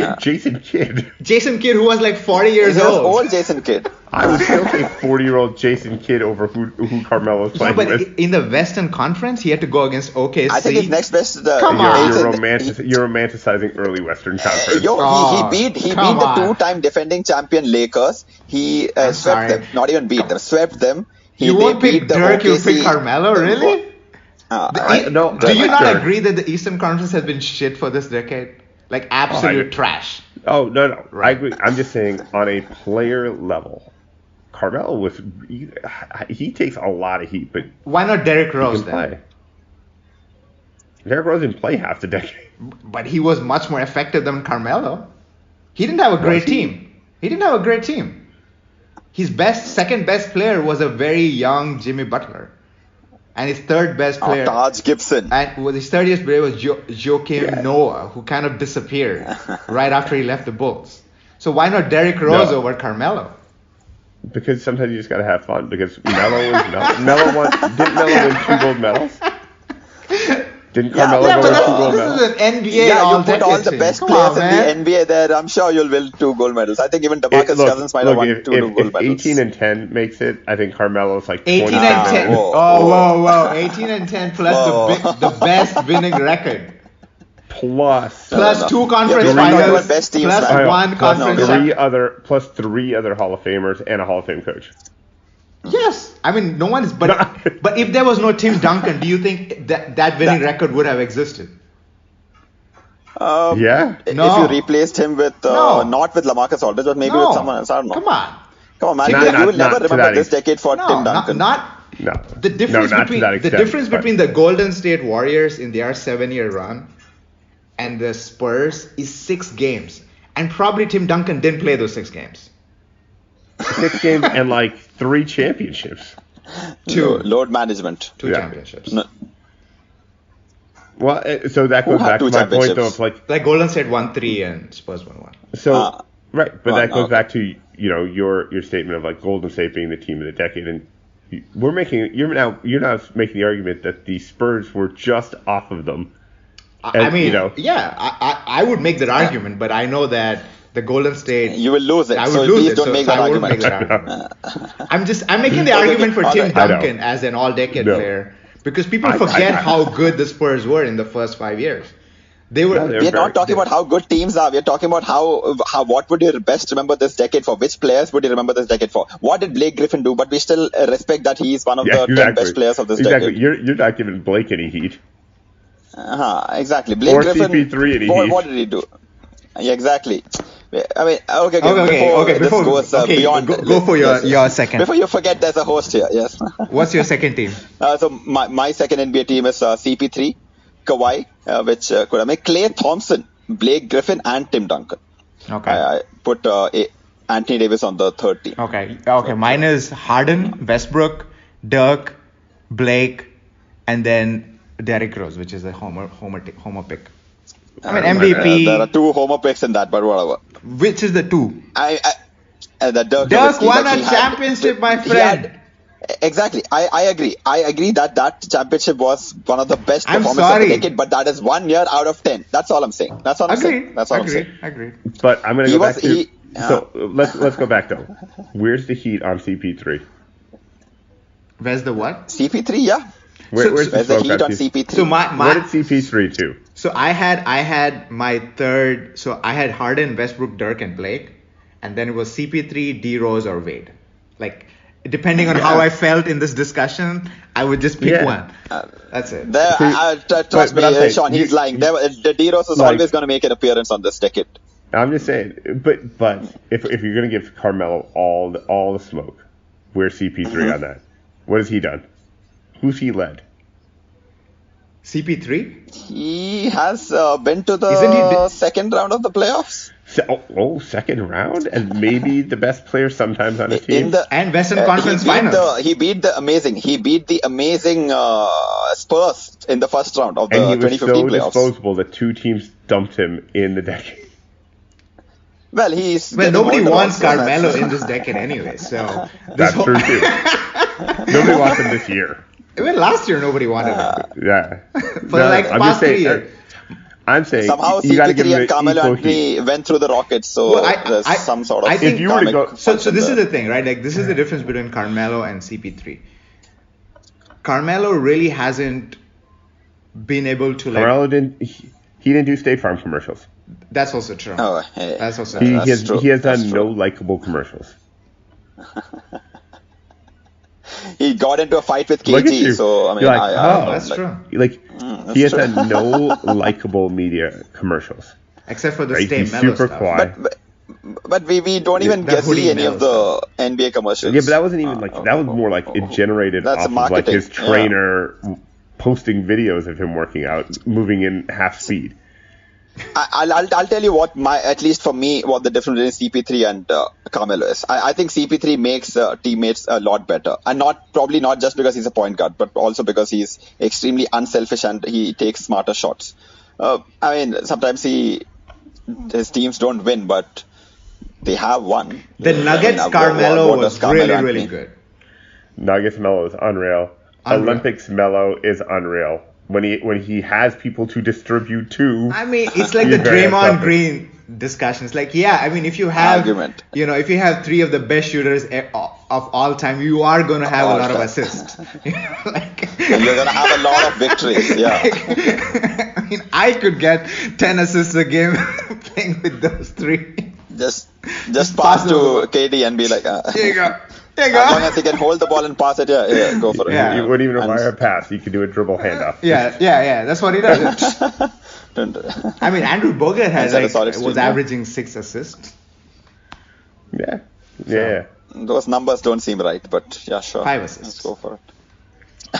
S3: had Jason Kidd.
S4: Jason Kidd, who was like 40 years
S1: He was
S4: old.
S1: old Jason Kidd.
S3: I would still take 40-year-old Jason Kidd over who Carmelo's playing with.
S4: In the Western Conference, he had to go against OKC.
S1: I think his next best.
S4: Come on.
S3: You're romanticizing early Western Conference.
S1: He beat the two-time defending champion Lakers. He swept them. Not even beat them. Swept them.
S4: You won't pick Dirk, you pick Carmelo, really?
S3: No.
S4: Do you not agree that the Eastern Conference has been shit for this decade? Like absolute trash.
S3: Oh, no. Right. I agree. I'm just saying on a player level, Carmelo he takes a lot of heat, but
S4: why not Derrick Rose then?
S3: Play. Derrick Rose didn't play half the decade.
S4: But he was much more effective than Carmelo. He didn't have a great team. His second best player was a very young Jimmy Butler. And his third best player,
S1: Taj Gibson.
S4: And his third best player was Joakim Noah, who kind of disappeared right after he left the Bulls. So why not Derrick Rose over Carmelo?
S3: Because sometimes you just gotta have fun. Because Melo won. Didn't Melo win 2 gold medals? Didn't
S1: Yeah,
S3: Carmelo
S1: but
S3: go with
S1: that's-
S3: 2 gold
S4: this
S3: medals?
S4: is an NBA
S1: Yeah, you
S4: all
S1: put all the
S4: decade
S1: best
S4: thing.
S1: players
S4: Come on, man.
S1: in the NBA there. I'm sure you'll win 2 gold medals. I think even DeMarcus Cousins might have won
S3: if,
S1: 2
S3: if,
S1: gold
S3: if
S1: medals.
S3: 18 and 10 makes it, I think Carmelo's like
S4: 18
S3: 27
S4: and 10.
S3: and
S1: Whoa.
S4: Whoa. 18 and 10 plus
S1: Whoa.
S4: the best winning record.
S3: plus
S4: Plus
S1: no.
S4: 2 conference
S1: Yeah, we're not talking
S4: finals.
S1: about best teams,
S4: Plus
S1: man.
S3: I know,
S4: 1
S3: plus
S4: conference
S3: three
S4: champion.
S3: plus 3 other Hall of Famers and a Hall of Fame coach.
S4: Yes. I mean, no one is. But if there was no Tim Duncan, do you think that winning record would have existed?
S3: Yeah.
S4: No.
S1: If you replaced him with,
S4: No.
S1: not with LaMarcus Aldridge, but maybe
S4: No.
S1: with someone else, I don't know.
S4: Come on.
S1: Man.
S3: Not-
S1: you will
S3: not-
S1: never
S3: not to
S1: remember
S3: that
S1: this
S3: extent.
S1: decade for
S4: No,
S1: Tim Duncan.
S4: not
S3: No.
S4: the difference
S3: no, not
S4: between
S3: to that extent,
S4: the difference
S3: but-
S4: between the Golden State Warriors in their 7-year run and the Spurs is 6 games, and probably Tim Duncan didn't play those 6 games.
S3: 6 games and like 3 championships.
S4: 2
S1: Load management.
S4: 2
S3: Yeah.
S4: championships.
S1: No,
S3: Well, so that
S1: Who
S3: goes
S1: had
S3: back to
S1: 2
S3: my point though.
S1: championships?
S3: Of like,
S4: Like Golden State won 3 and Spurs won 1.
S3: so right, but that goes
S1: okay.
S3: back to your statement of like Golden State being the team of the decade, and you're now making the argument that the Spurs were just off of them.
S4: I mean,
S3: Yeah.
S4: I would make that argument, but I know that the Golden State.
S1: You will lose it.
S4: I would
S1: So
S4: lose
S1: please
S4: it.
S1: don't
S4: so
S1: make
S4: so
S1: that
S4: I wouldn't
S1: argument.
S4: make that argument. I'm making the argument for
S1: all
S4: Tim
S1: right.
S3: I know.
S4: Duncan as an all-decade
S3: No.
S4: player because people
S3: I-
S4: forget
S3: I-
S4: how good the Spurs were in the first 5 years. They were.
S3: Yeah, they're
S1: We are not talking
S3: very-
S1: about how good teams are. We are talking about how what would you best remember this decade for? Which players would you remember this decade for? What did Blake Griffin do? But we still respect that he is one of the 10 best players of this
S3: exactly.
S1: decade.
S3: You're not giving Blake any heat.
S1: Exactly. Blake
S3: Or
S1: Griffin.
S3: CP3 any heat.
S1: What did he do? Yeah, exactly. I mean, okay.
S4: Okay.
S1: This goes beyond.
S4: Go for your second.
S1: Before you forget, there's a host here. Yes.
S4: What's your second team?
S1: So my second NBA team is CP3, Kawhi, which could I make Klay Thompson, Blake Griffin, and Tim Duncan.
S4: Okay.
S1: I put Anthony Davis on the third team.
S4: Okay. Mine is Harden, Westbrook, Dirk, Blake, and then Derrick Rose, which is a homer pick. I mean MVP.
S1: There are 2 homer picks in that, but whatever.
S4: Which is the 2?
S1: The Dirk
S4: Dirk
S1: Nowitzki,
S4: won
S1: but
S4: a
S1: he had-
S4: championship, my
S1: he
S4: friend.
S1: had- Exactly. I agree. I agree that championship was one of the best
S4: I'm
S1: performances
S4: sorry.
S1: of the decade, but that is 1 year out of 10. That's all I'm saying. That's all I'm saying. That's all I'm saying.
S4: Agreed.
S3: But I'm gonna
S1: He
S3: go
S1: was-
S3: back to.
S1: he-
S3: So let's go back though. Where's the heat on CP3?
S4: Where's the what?
S1: CP3, yeah.
S3: Where's the
S1: There's the
S3: smoke
S1: heat on
S3: CP3?
S1: CP3.
S4: So
S3: What did CP3 do?
S4: So I had my third. So I had Harden, Westbrook, Dirk, and Blake, and then it was CP3, D Rose, or Wade. Like depending on how I felt in this discussion, I would just pick
S3: Yeah.
S4: one. That's it.
S1: There, trust
S3: but I'm
S1: me,
S3: saying,
S1: Shaun, he's lying. The D-Rose is
S3: like-
S1: always going to make an appearance on this decade.
S3: I'm just saying, but if you're gonna give Carmelo all the smoke, where's CP3 on that? What has he done? Who's he led?
S4: CP3.
S1: He has been to
S4: Isn't
S1: the
S4: he
S1: second round of the playoffs.
S3: Second round, and maybe the best player sometimes on a team.
S1: In the
S4: And Western Conference Finals.
S1: He beat the amazing Spurs in the first round of the
S3: and he was
S1: 2015
S3: so
S1: playoffs.
S3: disposable that 2 teams dumped him in the decade.
S1: Well, he's
S4: Well,
S1: getting
S4: nobody
S1: older
S4: wants
S1: also,
S4: Carmelo
S1: that's-
S4: in this decade anyway. So
S3: That's true too. Nobody wants him this year.
S4: Even last year, nobody wanted him.
S3: Yeah.
S4: For like
S3: I'm
S4: past
S3: just saying.
S4: 3 years.
S3: I'm saying
S1: Somehow
S3: you got to give
S1: CP3
S3: him
S1: and Carmelo
S3: equal
S1: Anthony
S3: heat.
S1: went through the Rockets, so
S4: Well,
S1: there's some sort of.
S4: I think
S3: If you were to go-
S4: So this is the thing, right? Like this is the difference between Carmelo and CP3. Carmelo really hasn't been able to like.
S3: Carmelo didn't. He didn't do State Farm commercials.
S4: That's also true.
S1: Oh, hey.
S4: That's also
S3: He,
S4: true.
S3: he has
S1: true.
S3: he has
S1: That's
S3: done
S1: true.
S3: no likable commercials.
S1: He got into a fight with
S3: Look at
S1: KG,
S3: you.
S1: so I mean,
S3: You're like,
S1: I
S3: oh,
S1: don't know,
S4: That's
S1: like-
S4: true.
S3: Like
S1: that's
S3: he has
S1: true.
S3: done no likable media commercials.
S4: Except for the
S3: Right?
S4: Stay
S3: He's
S4: Mellow
S3: super
S4: stuff.
S3: quiet.
S1: But we don't even
S4: The hoodie
S1: see any
S4: Melo
S1: of the NBA commercials.
S3: Yeah, but that wasn't even like that was more like it generated
S1: That's
S3: off of like
S1: marketing,
S3: his
S1: yeah.
S3: trainer posting videos of him working out, moving in half speed.
S1: I'll tell you what at least for me, what the difference between CP3 and Carmelo is. I think CP3 makes teammates a lot better, and probably not just because he's a point guard, but also because he's extremely unselfish and he takes smarter shots. I mean, sometimes his teams don't win, but they have won.
S4: The Nuggets Carmelo was really, really good.
S3: Nuggets Mello is unreal.
S4: Unreal.
S3: Olympics Mello is unreal. when he has people to distribute to.
S4: I mean, it's like the
S3: he's very
S4: Draymond
S3: unselfish.
S4: Green discussion. It's like, yeah, I mean, if you have,
S1: Argument.
S4: if you have three of the best shooters of all time, you are going to have a
S1: All
S4: lot of
S1: time.
S4: assists. Like,
S1: And you're gonna have a lot of victories. Yeah.
S4: I mean, I could get 10 assists a game playing with those three.
S1: Just
S4: Just
S1: pass
S4: pass
S1: to
S4: it over.
S1: KD and be like,
S4: Here you go. Here you
S1: as long
S4: go.
S1: as he can hold the ball and pass it, yeah, go for it.
S4: Yeah.
S3: You wouldn't even
S1: And-
S3: require a pass. You could do a dribble handoff.
S4: Yeah. That's what he does. I mean, Andrew Bogut
S1: That's a solid
S4: was
S1: streak, yeah.
S4: averaging 6 assists.
S3: Yeah.
S1: Those numbers don't seem right, but yeah, sure.
S4: 5 assists.
S1: Let's go for it.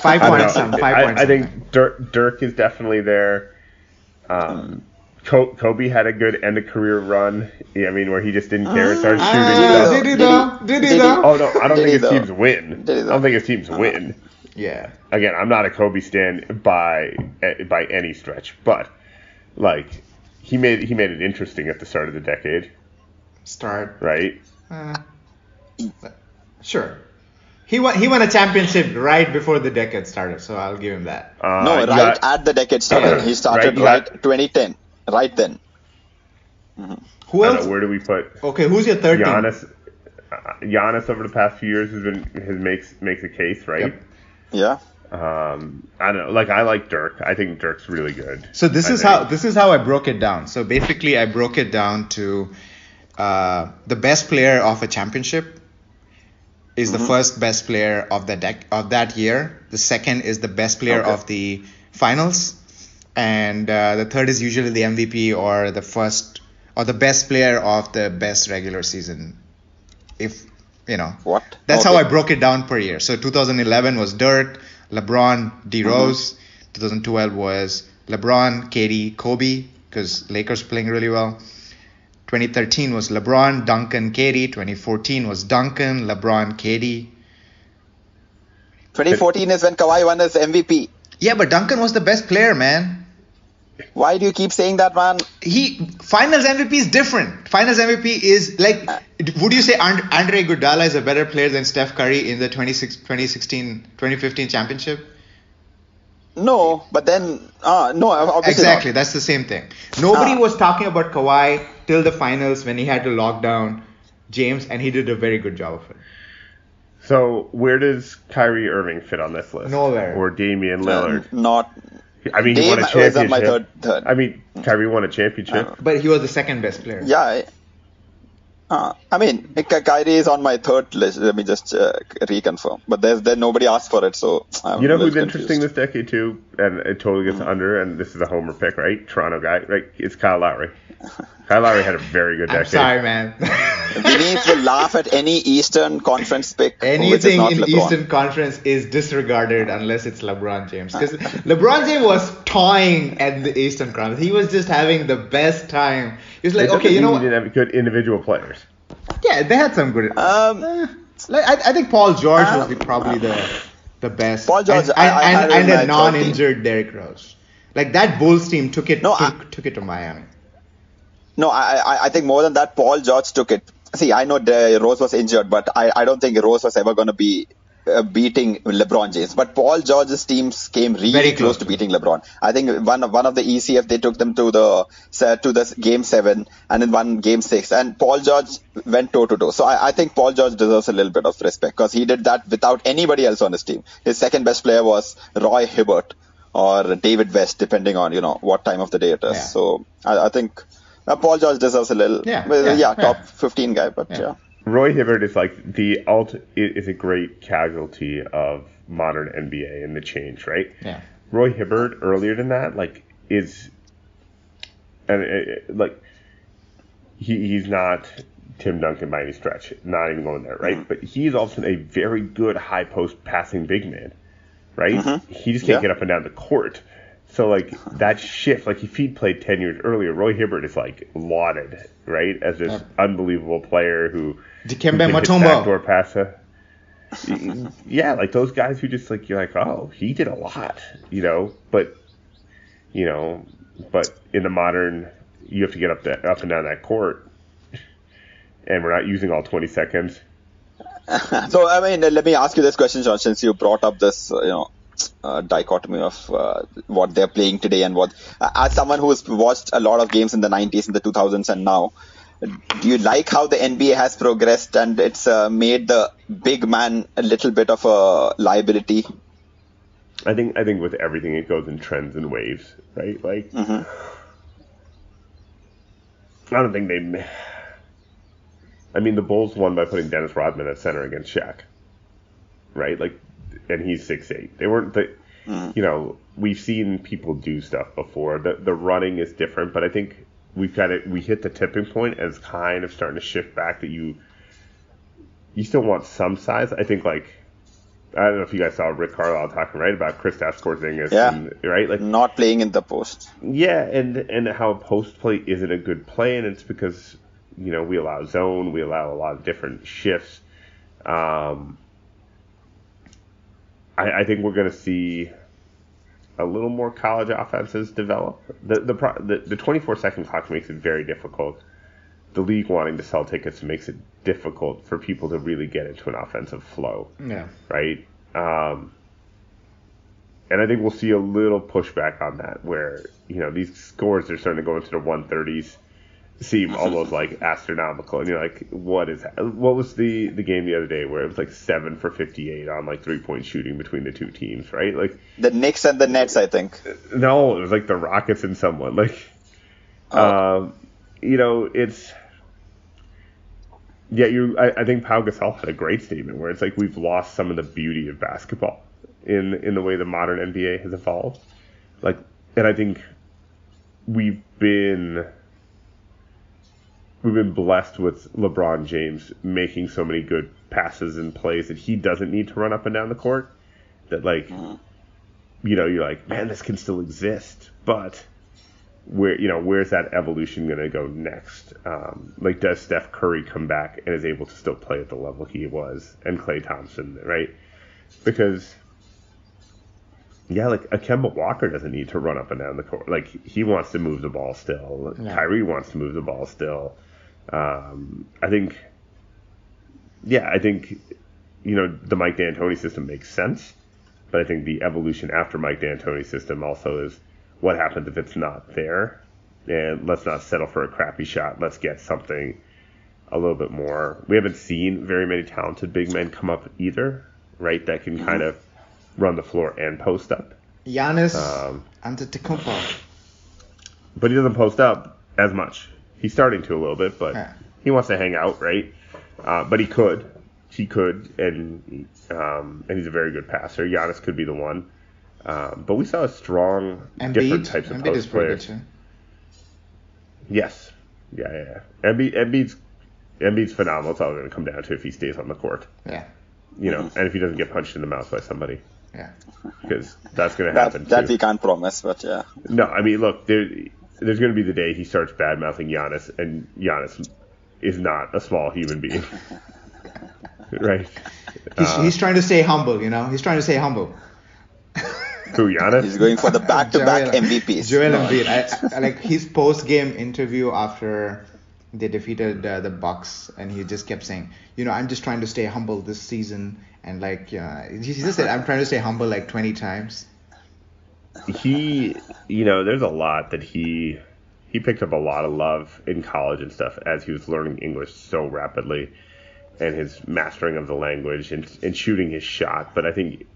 S4: 5
S3: I don't
S4: points.
S3: know.
S4: 5 points.
S3: I think Dirk is definitely there. Kobe had a good end of career run. Yeah, I mean, where he just didn't care and started shooting stuff.
S4: Did he though? Did he
S1: Did he?
S4: though?
S3: Oh no, I don't
S1: Did he
S3: think his
S1: though?
S3: teams win.
S1: Did he
S3: I
S1: though?
S3: don't think his teams win.
S4: Yeah.
S3: Again, I'm not a Kobe stan by any stretch, but like he made it interesting at the start of the decade,
S4: Start.
S3: right?
S4: Sure. He won a championship right before the decade started, so I'll give him that.
S1: No,
S3: you
S1: right
S3: got-
S1: at the decade started. He started
S3: you
S1: right
S3: got-
S1: 2010. Right then.
S4: Who
S3: I don't
S4: else?
S3: know, where do we put
S4: Okay, who's your third team?
S3: Giannis over the past few years makes a case, right?
S4: Yep.
S1: Yeah.
S3: I don't know. Like I like Dirk. I think Dirk's really good.
S4: So this
S3: I
S4: is how I broke it down. So basically, I broke it down to the best player of a championship is the first best player of that year. The second is the best player
S1: Okay.
S4: of the finals, and the third is usually the MVP or the first or the best player of the best regular season. If
S1: What?
S4: That's
S1: Okay.
S4: how I broke it down per year. So 2011 was Dirk, LeBron, D Rose. 2012 was LeBron, KD, Kobe, because Lakers were playing really well. 2013 was LeBron, Duncan, KD. 2014 was Duncan, LeBron, KD.
S1: 2014 is when Kawhi won his MVP.
S4: Yeah, but Duncan was the best player, man.
S1: Why do you keep saying that, man?
S4: Finals MVP is different. Finals MVP is like, would you say Andre Iguodala is a better player than Steph Curry in the 2015 championship?
S1: No, but then, no, obviously
S4: Exactly,
S1: not.
S4: that's the same thing. Nobody was talking about Kawhi till the finals when he had to lock down James, and he did a very good job of it.
S3: So where does Kyrie Irving fit on this list?
S4: Nowhere.
S3: Or Damian Lillard?
S1: Not.
S3: I mean, he won a
S1: Dame was on my
S3: championship.
S1: third.
S3: I mean, Kyrie won a championship.
S4: But he was the second best player.
S1: Yeah. I mean, Kyrie is on my third list. Let me just reconfirm. But then nobody asked for it, so I'm
S3: You know
S1: a little
S3: who's interesting
S1: confused.
S3: this decade too, and it totally gets under, and this is a homer pick, right? Toronto guy, right? It's Kyle Lowry. Kyle Lowry had a very good
S4: I'm
S3: decade.
S4: sorry, man.
S1: Vinny will laugh at any Eastern Conference pick. which is
S4: Anything
S1: not
S4: in
S1: LeBron.
S4: Eastern Conference is disregarded unless it's LeBron James. Because LeBron James was toying at the Eastern Conference. He was just having the best time. He was like,
S3: It doesn't
S4: okay, you know
S3: mean
S4: what?
S3: you didn't have good individual players.
S4: Yeah, they had some good. I think Paul George was probably the best.
S1: Paul George,
S4: and,
S1: I had him
S4: and
S1: in my
S4: a
S1: third
S4: non-injured Derrick Rose. Like that Bulls team took it
S1: No,
S4: took it to Miami.
S1: No, I think more than that, Paul George took it. See, I know Rose was injured, but I don't think Rose was ever going to be beating LeBron James. But Paul George's teams came really
S4: Very
S1: close to beating LeBron. I think one of the ECF, they took them to the game 7 and then won game 6. And Paul George went toe to toe. So I think Paul George deserves a little bit of respect because he did that without anybody else on his team. His second best player was Roy Hibbert or David West, depending on what time of the day it is.
S4: Yeah.
S1: So I think Paul George deserves a little, top 15 guy, but yeah.
S3: Roy Hibbert is like is a great casualty of modern NBA and the change, right?
S4: Yeah.
S3: Roy Hibbert earlier than that, he's not Tim Duncan by any stretch, not even going there, right? But he's also a very good high post passing big man, right? He just can't get up and down the court. So that shift, if he'd played 10 years earlier, Roy Hibbert is lauded, right, as this unbelievable player who
S4: Dikembe
S3: can hit
S4: Mutombo.
S3: backdoor passer. Yeah, those guys who just you're like, oh, he did a lot, but in the modern, you have to get up and down that court, and we're not using all 20 seconds.
S1: So, I mean, let me ask you this question, Shaun, since you brought up this, dichotomy of what they're playing today and what. As someone who's watched a lot of games in the 90s, in the 2000s, and now, do you like how the NBA has progressed and it's made the big man a little bit of a liability?
S3: I think with everything it goes in trends and waves, right? Like, I don't think they. I mean, the Bulls won by putting Dennis Rodman at center against Shaq, right? Like, and he's 6'8". They weren't the. We've seen people do stuff before. The running is different, but I think we hit the tipping point as kind of starting to shift back that you still want some size. I think, like, I don't know if you guys saw Rick Carlisle talking, right, about Kristaps Porzingis, right? Like,
S1: not playing in the post.
S3: Yeah, and how post play isn't a good play, and it's because, we allow zone, we allow a lot of different shifts. I think we're going to see a little more college offenses develop. The 24-second clock makes it very difficult. The league wanting to sell tickets makes it difficult for people to really get into an offensive flow.
S4: Yeah.
S3: Right? And I think we'll see a little pushback on that where, these scores are starting to go into the 130s seem almost like astronomical. And you're like, what was the game the other day where it was like 7 for 58 on like 3-point shooting between the two teams, right? Like
S1: the Knicks and the Nets, I think.
S3: No, it was like the Rockets and someone. Like, it's. Yeah, I think Pau Gasol had a great statement where it's like we've lost some of the beauty of basketball in the way the modern NBA has evolved. Like, and I think we've been blessed with LeBron James making so many good passes and plays that he doesn't need to run up and down the court. That, like, you're like, man, this can still exist, but where's that evolution going to go next? Like, does Steph Curry come back and is able to still play at the level he was, and Klay Thompson, right? Because, like, a Kemba Walker doesn't need to run up and down the court. Like, he wants to move the ball still. Yeah. Kyrie wants to move the ball still. I think, the Mike D'Antoni system makes sense, but I think the evolution after Mike D'Antoni's system also is, what happens if it's not there? And let's not settle for a crappy shot. Let's get something a little bit more. We haven't seen very many talented big men come up either, right? That can kind of run the floor and post up.
S4: Giannis Antetokounmpo.
S3: But he doesn't post up as much. He's starting to a little bit, but he wants to hang out, right? But he could. He could, and he's a very good passer. Giannis could be the one. But we saw a strong, different types of post players. Yes. Yeah. Embiid's phenomenal. It's all going to come down to if he stays on the court.
S4: Yeah.
S3: And if he doesn't get punched in the mouth by somebody. Yeah. Because that's going to happen
S1: that we can't promise, but yeah.
S3: No, I mean, look, there's going to be the day he starts bad-mouthing Giannis, and Giannis is not a small human being. Right?
S4: He's trying to stay humble, He's trying to stay humble.
S3: Who, Giannis?
S1: He's going for the back-to-back MVPs.
S4: Joel Embiid. I like his post-game interview after they defeated the Bucks, and he just kept saying, I'm just trying to stay humble this season, and he just said, I'm trying to stay humble like 20 times.
S3: He, there's a lot that he picked up a lot of love in college and stuff as he was learning English so rapidly, and his mastering of the language and shooting his shot. But I think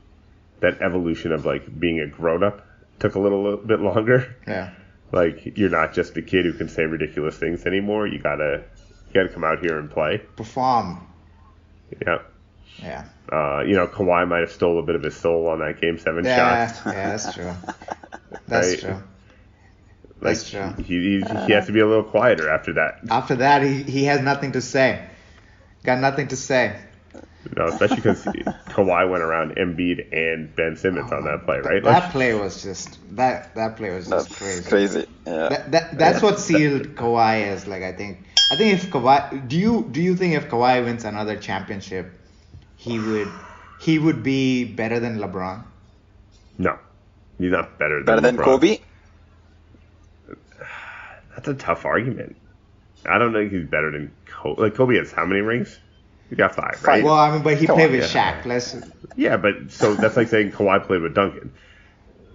S3: that evolution of, like, being a grown-up took a little bit longer.
S4: Yeah.
S3: Like, you're not just a kid who can say ridiculous things anymore. You gotta come out here and play.
S4: Perform.
S3: Yeah.
S4: Yeah.
S3: Kawhi might have stole a bit of his soul on that Game 7 shot.
S4: Yeah, that's true. That's right? True. That's true.
S3: He has to be a little quieter after that.
S4: After that, he has nothing to say. Got nothing to say.
S3: No, especially because Kawhi went around Embiid and Ben Simmons on that play, right?
S4: That play was just crazy.
S1: Crazy. Yeah.
S4: That's what sealed Kawhi as, like, I think if Kawhi, do you think if Kawhi wins another championship, he would be better than LeBron?
S3: No, he's not better
S1: than Kobe.
S3: That's a tough argument. I don't think he's better than Kobe. Like, Kobe has how many rings? He got 5, right?
S4: Well, I mean, but he
S1: Come
S4: played
S1: on,
S4: with Shaq. Let's.
S3: Yeah, but so that's like saying Kawhi played with Duncan,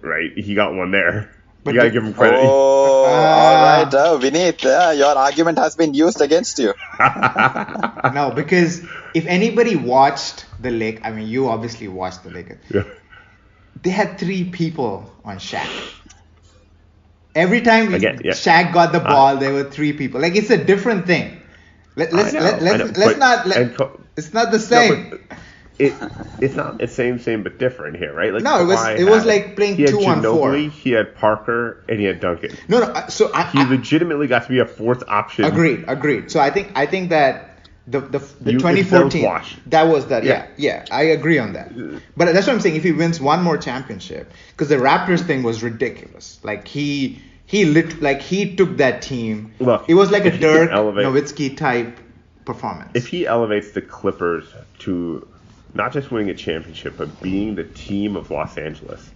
S3: right? He got 1 there.
S4: But
S3: You gotta
S4: the-
S3: give him credit.
S1: Oh, all right, Vineet, your argument has been used against you.
S4: No, because if anybody watched the Lakers, I mean, you obviously watched the Lakers.
S3: Yeah.
S4: They had 3 people on Shaq. Every time
S3: Again, yeah.
S4: Shaq got the ball, there were 3 people. Like, it's a different thing. Let's not. It's not the same.
S3: No, but it's not the same but different here, right? Like
S4: No, it was like playing
S3: he had
S4: 2-on-4.
S3: Ginobili, he had Parker, and he had Duncan.
S4: No. So
S3: He legitimately got to be a 4th option.
S4: Agreed. So I think that the
S3: That
S4: 2014
S3: was wash.
S4: that was that.
S3: Yeah.
S4: Yeah. I agree on that. But that's what I'm saying. If he wins one more championship, because the Raptors thing was ridiculous. Like he took that team.
S3: Look,
S4: it was like a
S3: if he can
S4: Dirk
S3: elevate-
S4: Nowitzki type performance.
S3: If he elevates the Clippers to not just winning a championship, but being the team of Los Angeles,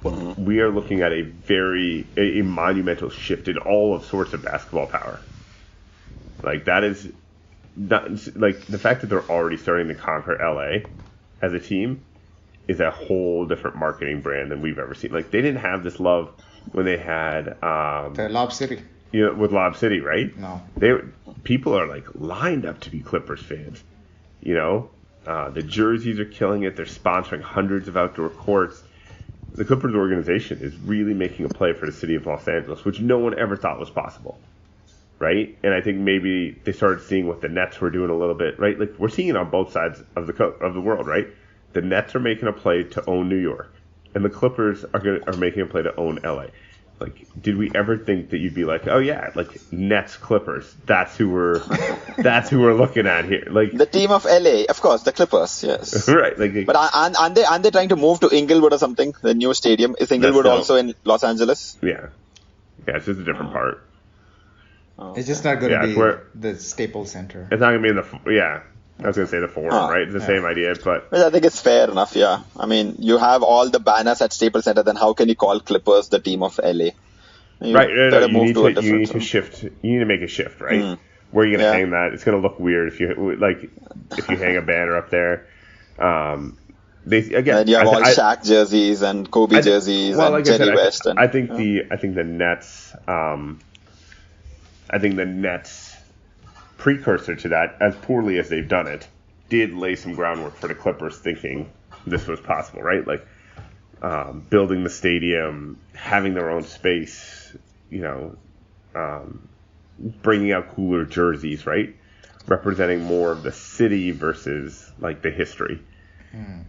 S3: we are looking at a monumental shift in all of sorts of basketball power. Like that is not like the fact that they're already starting to conquer LA as a team is a whole different marketing brand than we've ever seen. Like they didn't have this love when they had
S4: the Lob City.
S3: with Lob City, right?
S4: No.
S3: People are like lined up to be Clippers fans. The jerseys are killing it. They're sponsoring hundreds of outdoor courts. The Clippers organization is really making a play for the city of Los Angeles, which no one ever thought was possible, right? And I think maybe they started seeing what the Nets were doing a little bit, right? Like we're seeing it on both sides of the world, right? The Nets are making a play to own New York, and the Clippers are making a play to own LA. Like, did we ever think that you'd be like, oh yeah, like Nets Clippers? That's who we're looking at here. Like
S1: The team of LA, of course, the Clippers, yes.
S3: right? Like,
S1: But aren't they trying to move to Inglewood or something? The new stadium is Inglewood
S3: That's
S1: also in Los Angeles?
S3: yeah, it's just a different part.
S4: It's just not going to
S3: Yeah,
S4: be
S3: it's where-
S4: the Staples Center.
S3: It's not gonna be in the I was gonna say the Forum, right? It's the same idea, but
S1: Well, I think it's fair enough, yeah. I mean, you have all the banners at Staples Center, then how can you call Clippers the team of LA? You
S3: right. No,
S1: better
S3: you
S1: move
S3: need
S1: to a
S3: to
S1: different
S3: you shift. You need to make a shift, right? Where are you gonna
S1: Yeah.
S3: hang that? It's gonna look weird if you hang a banner up there.
S1: And you have all Shaq jerseys and Kobe jerseys and Jerry West.
S3: I think the Nets. I think the Nets precursor to that, as poorly as they've done it, did lay some groundwork for the Clippers thinking this was possible, right? Like building the stadium, having their own space, bringing out cooler jerseys, right? Representing more of the city versus like the history,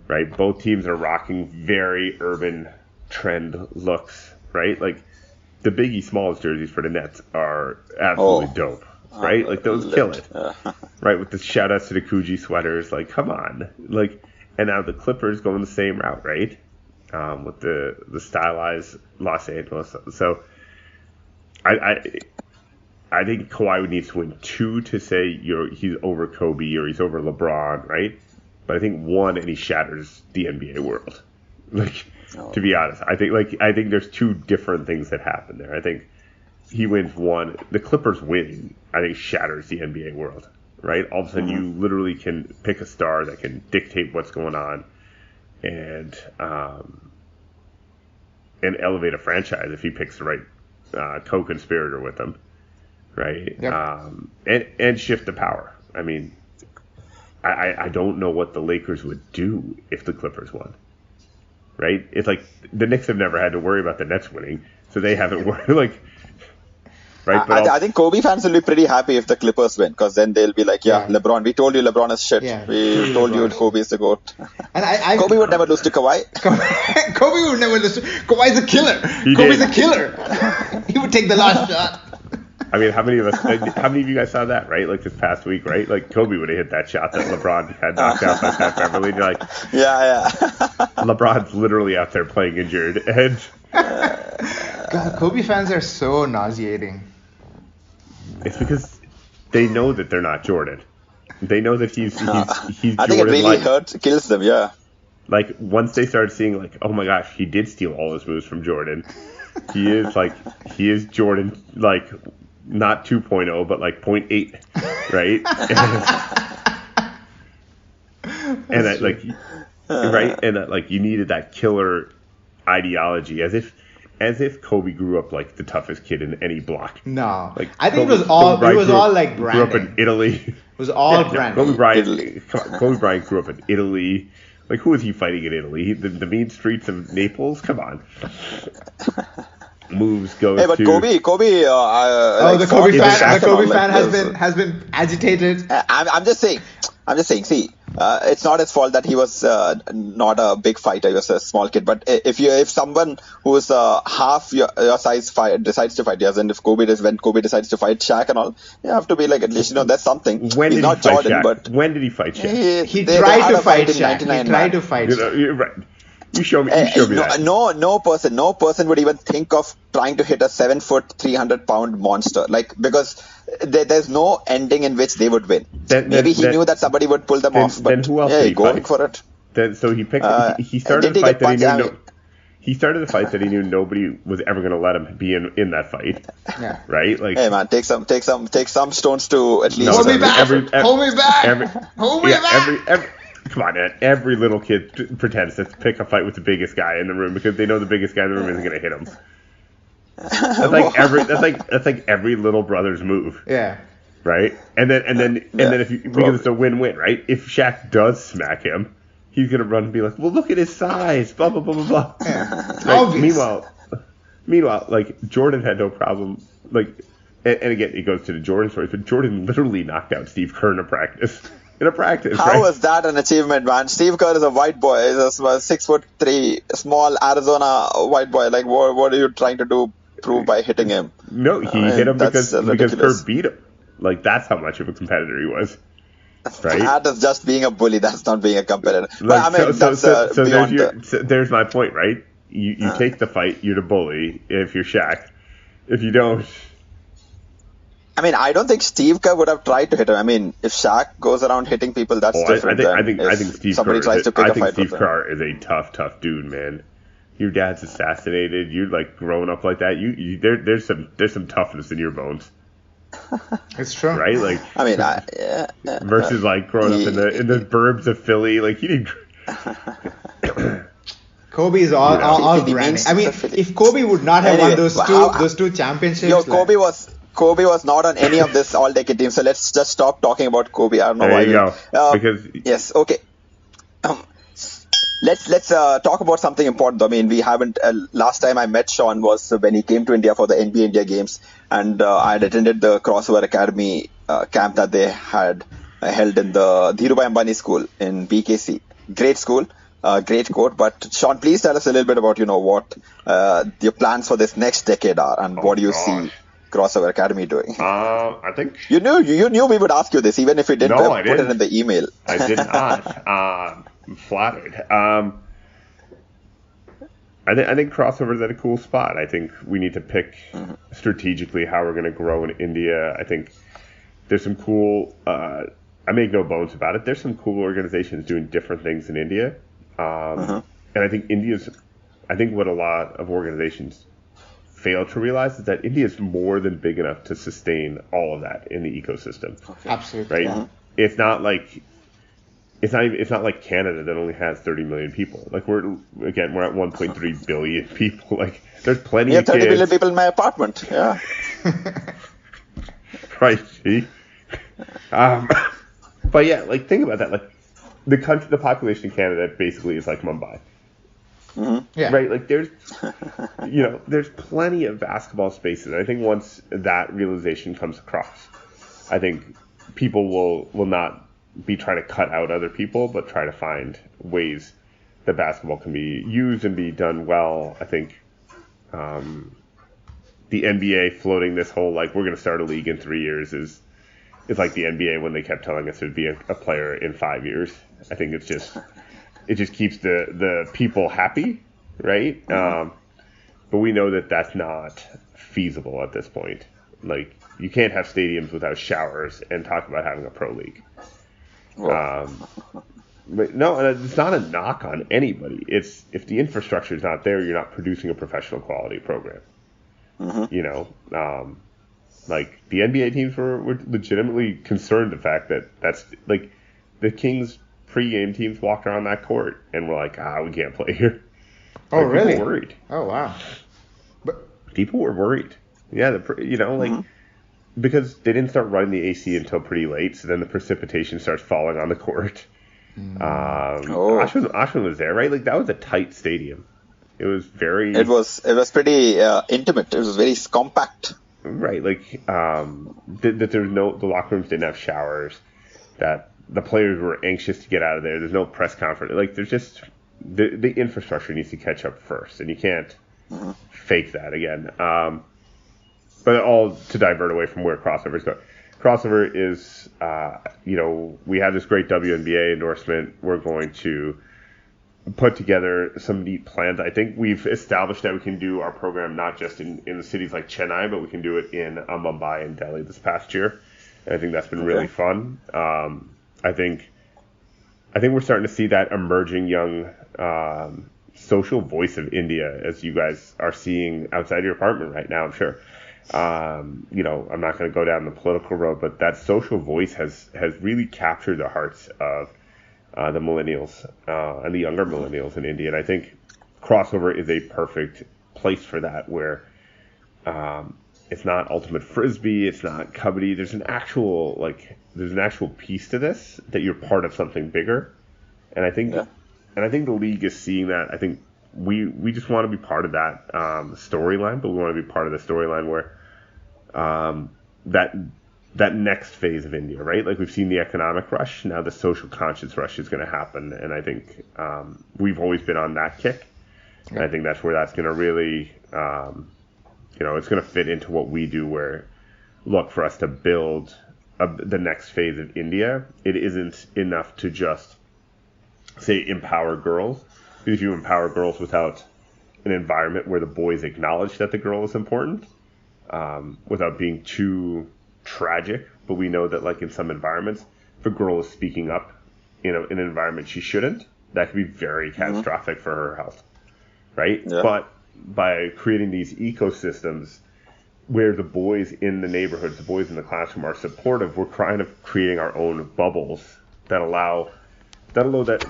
S3: right? Both teams are rocking very urban trend looks, right? Like the Biggie Smalls jerseys for the Nets are absolutely dope. Right, like those kill it. Right, with the shout outs to the Coogee sweaters, like come on, like, and now the Clippers going the same route, right? With the stylized Los Angeles. So, I think Kawhi needs to win 2 to say he's over Kobe or he's over LeBron, right? But I think 1 and he shatters the NBA world. Like, to be honest, I think there's 2 different things that happen there. I think he wins 1. The Clippers winning, I think, shatters the NBA world, right? All of a sudden, you literally can pick a star that can dictate what's going on and elevate a franchise if he picks the right co-conspirator with them, right?
S4: Yep.
S3: And shift the power. I mean, I don't know what the Lakers would do if the Clippers won, right? It's like the Knicks have never had to worry about the Nets winning, so they haven't worried, like... Right, but
S1: I think Kobe fans will be pretty happy if the Clippers win, because then they'll be like, LeBron, we told you LeBron is shit.
S4: Yeah,
S1: we told you Kobe is the GOAT.
S4: And
S1: Kobe would never lose to Kawhi.
S4: Kobe would never lose. Kawhi's a killer. Kobe's a killer. He would take the last shot.
S3: I mean, how many of you guys saw that, right? Like this past week, right? Like Kobe would have hit that shot that LeBron had knocked out by Pat Beverly. And you're like,
S1: yeah.
S3: LeBron's literally out there playing injured. And
S4: God, Kobe fans are so nauseating.
S3: it's because they know that they're not Jordan. They know that he's Jordan.
S1: I think it really kills them, yeah.
S3: Like once they started seeing like, oh my gosh, he did steal all his moves from Jordan. He is Jordan, like not 2.0, but like 0.8, right? and that, like, right, and that, like, you needed that killer ideology, as if Kobe grew up like the toughest kid in any block.
S4: No,
S3: Like,
S4: I think
S3: Kobe,
S4: it was all like
S3: grew up
S4: branding.
S3: in Italy.
S4: It was all
S3: Yeah,
S4: branding.
S3: Kobe Bryant grew up in Italy. Like, who was he fighting in Italy? The mean streets of Naples? Come on. Moves goes
S1: Hey, but
S3: to
S1: Kobe.
S4: The Kobe fan has been agitated.
S1: I'm just saying. See, it's not his fault that he was not a big fighter. He was a small kid. But if someone who's half your size decides to fight, and if when Kobe decides to fight Shaq and all, you have to be like, at least there's something.
S3: When
S1: He's
S3: did
S1: not
S3: he fight
S1: Jordan,
S3: Shaq?
S1: but
S3: When did he fight Shaq?
S4: He
S1: they
S4: tried
S1: had
S4: to
S1: a
S4: fight
S1: fight in
S4: Shaq. He
S1: 99,
S4: tried
S1: man.
S4: to fight
S3: You
S4: Shaq.
S3: know, you're right. You show me that.
S1: No person would even think of trying to hit a 7 foot 300-pound monster, like, because there's no ending in which they would win. Maybe he knew that somebody would pull them off, but
S3: then who else
S1: yeah,
S3: did he
S1: going
S3: fight?
S1: for it.
S3: So he picked. He
S1: did
S3: started a
S1: he
S3: fight
S1: get
S3: that he
S1: punched?
S3: knew. He started a fight that he knew nobody was ever going to let him be in that fight.
S4: Yeah.
S3: Right? Like,
S1: Hey man, take some stones to at least.
S4: Hold me back! Hold me back! Hold me back!
S3: Come on, man. Every little kid pretends to pick a fight with the biggest guy in the room because they know the biggest guy in the room isn't going to hit him. That's like every little brother's move.
S4: Yeah.
S3: Right? And then because it's a win-win, right? If Shaq does smack him, he's going to run and be like, well, look at his size, blah, blah, blah, blah, blah.
S4: Yeah.
S3: Right? Meanwhile, like, Jordan had no problem, like, and again, it goes to the Jordan stories, but Jordan literally knocked out Steve Kerr in a practice.
S1: How was that an achievement, man? Steve Kerr is a white boy. He's a 6'3", small Arizona white boy. Like, what are you trying to prove by hitting him?
S3: No, he hit him because
S1: ridiculous.
S3: Kerr beat him. Like, that's how much of a competitor he was. Right?
S1: That is just being a bully. That's not being a competitor.
S3: Like,
S1: but, I mean,
S3: there's my point, right? You take the fight, you're the bully if you're Shaq. If you don't...
S1: I mean, I don't think Steve Kerr would have tried to hit him. I mean, if Shaq goes around hitting people, that's different.
S3: I think Steve
S1: somebody
S3: Kerr
S1: tries to pick a fight
S3: Steve
S1: with
S3: Kerr is a tough dude, man. Your dad's assassinated. You're like growing up like that. There's some toughness in your bones.
S4: It's true,
S3: right? Like,
S1: I mean,
S3: versus like growing up in the burbs of Philly. Like, you didn't.
S4: Kobe is all branding. I mean, if Kobe would not have won those two championships,
S1: Kobe was not on any of this all-decade team. So let's just stop talking about Kobe. I don't know why.
S3: There you go. Because
S1: yes, okay. Let's talk about something important. I mean, we haven't. Last time I met Shaun was when he came to India for the NBA India Games, and I had attended the Crossover Academy camp that they had held in the Dhirubhai Ambani School in BKC. Great school, great court. But Shaun, please tell us a little bit about what your plans for this next decade are, and what do you see Crossover Academy doing?
S3: I think
S1: you knew we would ask you this, even if we didn't put it in the email.
S3: I did not. I'm flattered. I think Crossover's at a cool spot. I think we need to pick strategically how we're going to grow in India. I think there's some cool. I make no bones about it. There's some cool organizations doing different things in India, and I think I think what a lot of organizations fail to realize is that India is more than big enough to sustain all of that in the ecosystem.
S4: Okay. Absolutely.
S3: Right?
S4: Yeah.
S3: It's not like Canada that only has 30 million people. Like, we're at 1.3 billion people. Like, there's plenty of kids.
S1: 30 million people in my apartment. Yeah.
S3: Right. See? But yeah, like, think about that. Like, the population in Canada basically is like Mumbai.
S4: Mm-hmm. Yeah.
S3: Right? Like, there's plenty of basketball spaces. I think once that realization comes across, I think people will not be trying to cut out other people, but try to find ways that basketball can be used and be done well. I think the NBA floating this whole, like, we're going to start a league in 3 years is like the NBA when they kept telling us there'd be a player in 5 years. I think it just keeps the people happy, right? But we know that that's not feasible at this point. Like, you can't have stadiums without showers and talk about having a pro league. But no, it's not a knock on anybody. It's if the infrastructure is not there, you're not producing a professional quality program. Like, the NBA teams were legitimately concerned the fact that that's like the Kings pre-game teams walked around that court and were like, we can't play here.
S2: Oh,
S3: like,
S2: really?
S3: People were worried.
S2: Oh, wow. But
S3: people were worried. Yeah, because they didn't start running the AC until pretty late, so then the precipitation starts falling on the court. Ashwin was there, right? Like, that was a tight stadium. It was very.
S1: It was pretty intimate. It was very compact.
S3: Right, like that there was the locker rooms didn't have showers, that the players were anxious to get out of there. There's no press conference. Like, there's just the infrastructure needs to catch up first, and you can't fake that again. But all to divert away from where Crossover's going. Crossover is, we have this great WNBA endorsement. We're going to put together some neat plans. I think we've established that we can do our program not just in the cities like Chennai, but we can do it in Mumbai and Delhi this past year. And I think that's been really fun. I think we're starting to see that emerging young social voice of India, as you guys are seeing outside your apartment right now, I'm sure. I'm not going to go down the political road, but that social voice has really captured the hearts of the millennials and the younger millennials in India. And I think Crossover is a perfect place for that, where it's not ultimate frisbee, it's not kabaddi. There's an actual piece to this, that you're part of something bigger. And I think the league is seeing that. I think we just want to be part of that storyline, but we want to be part of the storyline where that next phase of India, right? Like, we've seen the economic rush, now the social conscience rush is going to happen, and I think we've always been on that kick, and I think that's where that's going to really, it's going to fit into what we do, where, look, for us to build the next phase of India, it isn't enough to just, say, empower girls, because if you empower girls without an environment where the boys acknowledge that the girl is important, without being too tragic, but we know that, like, in some environments, if a girl is speaking up in an environment she shouldn't, that could be very catastrophic for her health, right?
S1: Yeah.
S3: But by creating these ecosystems where the boys in the neighborhoods, the boys in the classroom are supportive, we're kind of creating our own bubbles that allow that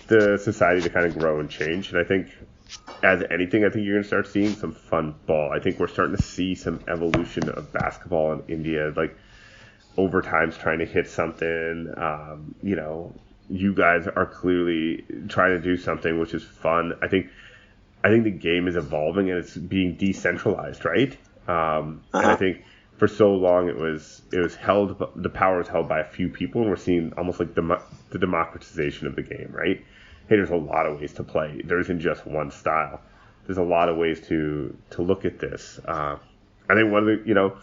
S3: the society to kind of grow and change. And I think, as anything, I think you're going to start seeing some fun ball. I think we're starting to see some evolution of basketball in India. Like, overtime's trying to hit something. You guys are clearly trying to do something which is fun. I think the game is evolving and it's being decentralized, right? And I think for so long it was held, the power was held by a few people, and we're seeing almost like the democratization of the game, right? Hey, there's a lot of ways to play. There isn't just one style. There's a lot of ways to look at this. I think one of the,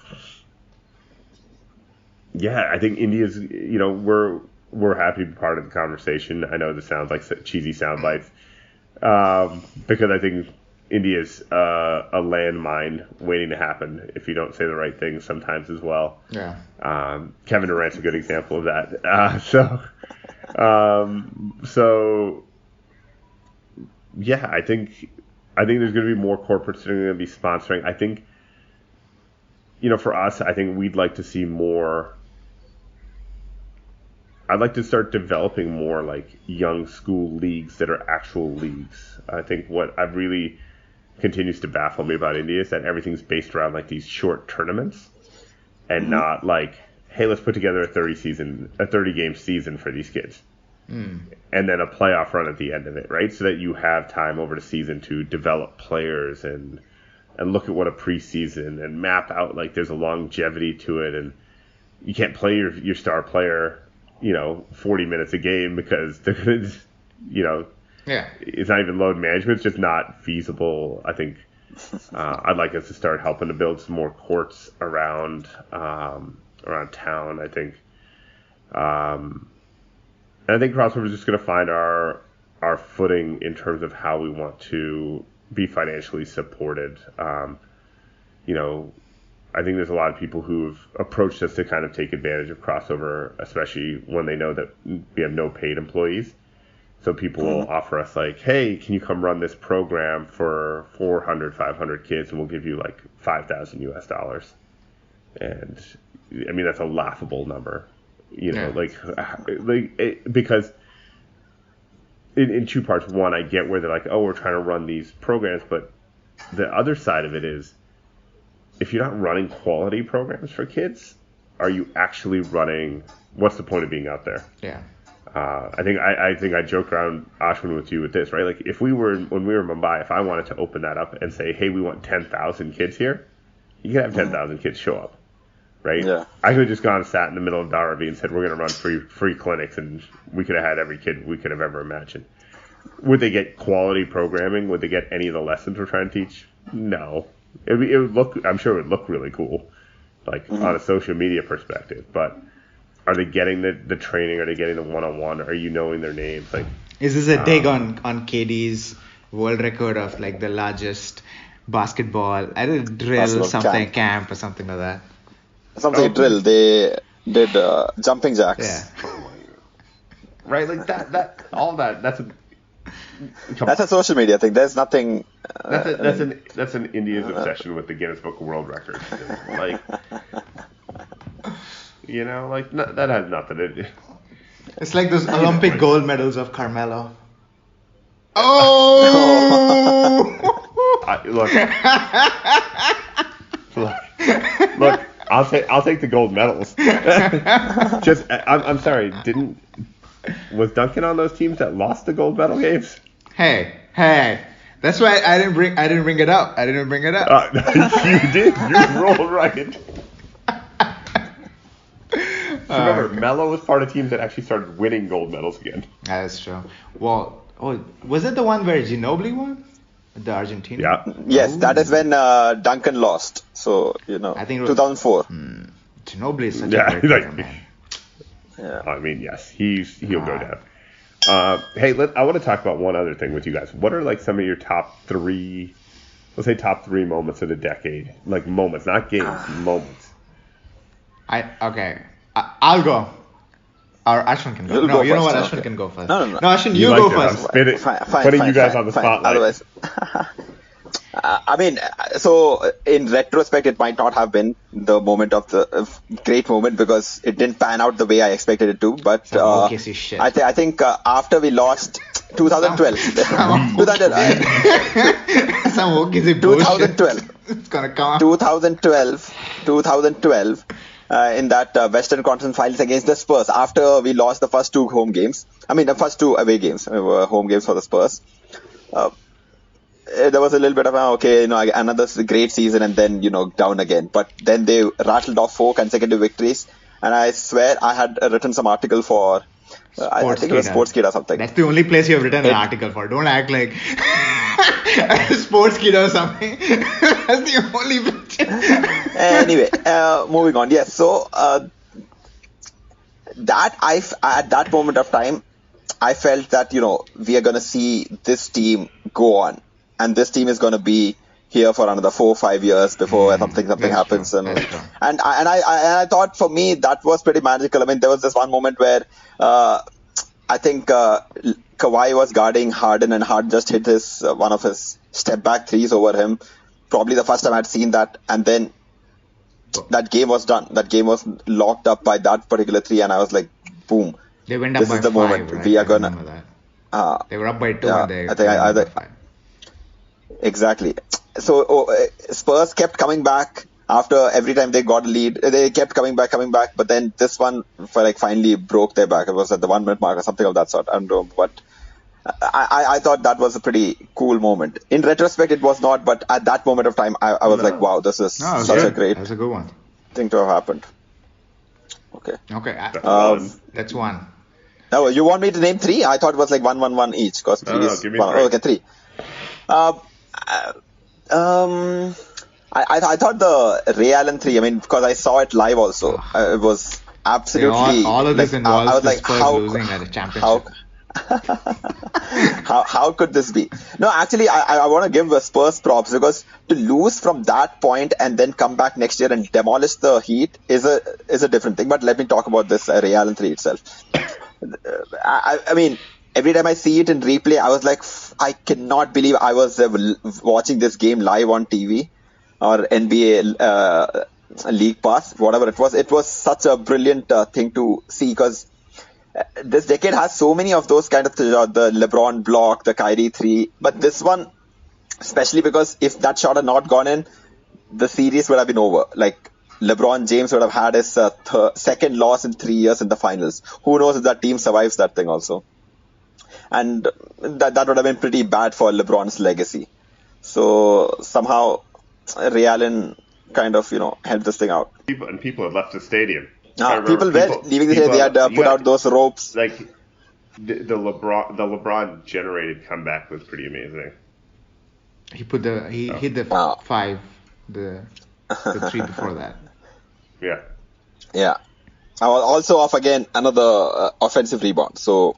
S3: I think India's, we're happy to be part of the conversation. I know this sounds like cheesy sound bites, because I think India's a landmine waiting to happen if you don't say the right things sometimes as well.
S2: Yeah.
S3: Kevin Durant's a good example of that. So yeah, I think there's going to be more corporates that are going to be sponsoring. I think, for us, I think we'd like to see more. I'd like to start developing more like young school leagues that are actual leagues. I think what I've really continues to baffle me about India is that everything's based around like these short tournaments, and not like, hey, let's put together a 30 game season for these kids. And then a playoff run at the end of it, right? So that you have time over the season to develop players and look at what a preseason and map out, like, there's a longevity to it, and you can't play your star player, 40 minutes a game because they're gonna, it's not even load management. It's just not feasible. I think I'd like us to start helping to build some more courts around town. I think. And I think Crossover is just going to find our footing in terms of how we want to be financially supported. I think there's a lot of people who've approached us to kind of take advantage of Crossover, especially when they know that we have no paid employees. So people will offer us like, hey, can you come run this program for 400, 500 kids, and we'll give you like $5,000 US. And I mean, that's a laughable number. Because in two parts. One, I get where they're like, oh, we're trying to run these programs, but the other side of it is, if you're not running quality programs for kids, are you actually running? What's the point of being out there?
S4: Yeah.
S3: I think I joked around, Ashwin, with you with this, right? Like, when we were in Mumbai, if I wanted to open that up and say, hey, we want 10,000 kids here, you could have 10,000 kids show up, right?
S1: Yeah.
S3: I could have just gone and sat in the middle of Dharavi and said, we're going to run free clinics, and we could have had every kid we could have ever imagined. Would they get quality programming? Would they get any of the lessons we're trying to teach? No. It would look, I'm sure it would look really cool, like on a social media perspective, but are they getting the training? Are they getting the one-on-one? Are you knowing their names? Like,
S4: is this a dig on KD's world record of like the largest basketball? I did drill something camp or something like that.
S1: Something drill. They did jumping jacks.
S4: Yeah.
S3: Right, like that. All that. That's
S1: a social media thing. There's nothing.
S3: That's an India's obsession with the Guinness Book of World Records. Like. Like that has nothing to do.
S4: It's like those Olympic gold medals of Carmelo. Oh!
S3: Look. I'll take the gold medals. I'm sorry. Was Duncan on those teams that lost the gold medal games?
S4: Hey. That's why I didn't bring it up.
S3: You did. You rolled right. Remember, Melo was part of teams that actually started winning gold medals again.
S4: That's true. Well, was it the one where Ginobili won? The Argentina?
S3: Yeah.
S1: Yes, that is when Duncan lost. So,
S4: I think it was
S1: 2004.
S4: Ginobili is such a great player, man.
S1: Yeah.
S3: I mean, yes, he'll go down. Hey, I want to talk about one other thing with you guys. What are like some of your top three moments of the decade? Like moments, not games, moments.
S4: I'll go. Or Ashwin can go.
S1: You'll
S4: no,
S1: go
S4: you know
S1: first.
S4: what?
S1: Okay.
S4: Ashwin can go first.
S1: No.
S4: Ashwin, you go first.
S3: Putting you guys on the spotlight.
S1: Otherwise, I mean, so in retrospect, it might not have been the moment of the great moment because it didn't pan out the way I expected it to. But
S4: shit.
S1: I think after we lost 2012, 2012,
S4: it's gonna come.
S1: 2012. In that Western Conference Finals against the Spurs, after we lost the first two home games, the first two away games were home games for the Spurs. There was a little bit of another great season and then down again. But then they rattled off 4 consecutive victories, and I swear I had written some article for. I think it was Sportskeeda or something.
S4: That's the only place you have written an article for. Don't act like Sportskeeda or something. That's the only place.
S1: Anyway, moving on. Yes, so at that moment of time, I felt that we are gonna see this team go on, and this team is gonna be here for another 4 or 5 years before something happens.
S4: True.
S1: And I thought for me that was pretty magical. I mean, there was this one moment where I think Kawhi was guarding Harden, and Harden just hit one of his step back threes over him. Probably the first time I'd seen that, and then that game was done. That game was locked up by that particular three, and I was like, boom.
S4: They went up
S1: this
S4: by
S1: is the
S4: 5,
S1: moment.
S4: right?
S1: We are gonna.
S4: They were up by 2,
S1: yeah,
S4: and they.
S1: I think
S4: went up by 5.
S1: Exactly. So Spurs kept coming back after every time they got a lead. They kept coming back, but then this one finally broke their back. It was at the 1 minute mark or something of that sort. I don't know, but I thought that was a pretty cool moment. In retrospect, it was not, but at that moment of time, I was like, wow, this is such a great
S4: That's a good one.
S1: thing to have happened. Okay.
S4: That's one.
S1: Oh, you want me to name 3? I thought it was like 1-1-1 each. Because
S3: give me 3.
S1: Okay, 3. I thought the Ray Allen 3. I mean, because I saw it live also. It was absolutely.
S4: All of this involves
S1: I was
S4: the
S1: like,
S4: Spurs losing at a championship.
S1: How could this be? No, actually, I want to give Spurs props because to lose from that point and then come back next year and demolish the Heat is a different thing. But let me talk about this Ray Allen 3 itself. I mean, every time I see it in replay, I was like, I cannot believe I was watching this game live on TV or NBA League Pass, whatever it was. It was such a brilliant thing to see because this decade has so many of those kind of the LeBron block, the Kyrie three, but this one, especially because if that shot had not gone in, the series would have been over. Like LeBron James would have had his second loss in 3 years in the finals. Who knows if that team survives that thing also? And that would have been pretty bad for LeBron's legacy. So somehow Ray Allen kind of helped this thing out.
S3: People had left the stadium.
S1: People were leaving the stadium. They had put out those ropes.
S3: Like the LeBron generated comeback was pretty amazing.
S2: He hit the 5, the 3 before that.
S3: Yeah.
S1: Yeah. I was also off again another offensive rebound. So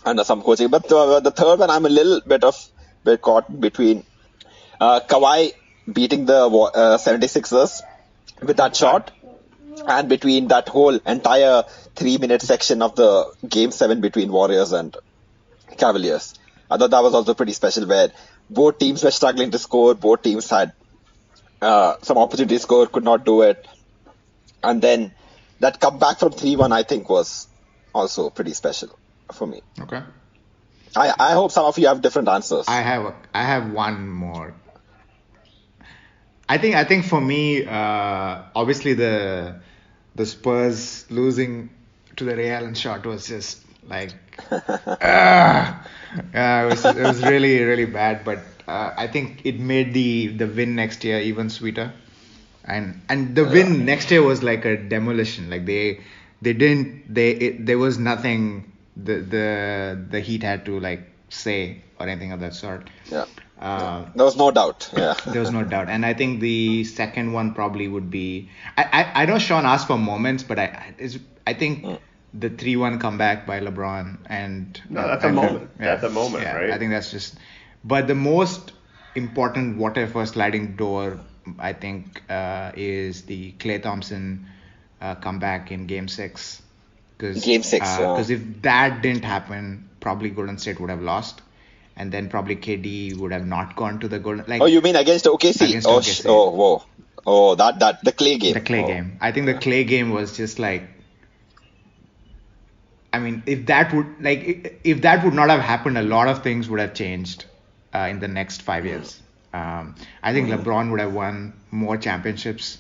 S1: under some coaching, but the third one I'm a little bit caught between Kawhi beating the 76ers with that shot, and between that whole entire 3-minute section of the Game 7 between Warriors and Cavaliers. I thought that was also pretty special, where both teams were struggling to score, both teams had some opportunity to score, could not do it. And then that comeback from 3-1 I think was also pretty special for me.
S2: Okay.
S1: I hope some of you have different answers.
S2: I have one more. I think for me, obviously the Spurs losing to the Ray Allen shot was just like it was really, really bad. But I think it made the win next year even sweeter. And the win next year was like a demolition. Like there was nothing the Heat had to like say or anything of that sort.
S1: Yeah. There was no doubt. Yeah.
S2: There was no doubt. And I think the second one probably would be. I know Shaun asked for moments, but I think the 3-1 comeback by LeBron and.
S3: No, that's a moment.
S2: Yeah,
S3: that's a moment,
S2: yeah,
S3: right?
S2: I think that's just. But the most important water for sliding door, I think, is the Klay Thompson comeback in Game 6.
S1: Game 6.
S2: Because if that didn't happen, probably Golden State would have lost. And then probably KD would have not gone to the Golden. Like,
S1: oh, you mean against OKC?
S2: Against OKC.
S1: Whoa. Oh, that the Klay game.
S2: The Klay game. I think the Klay game was just like. I mean, if that would not have happened, a lot of things would have changed in the next 5 years. I think LeBron would have won more championships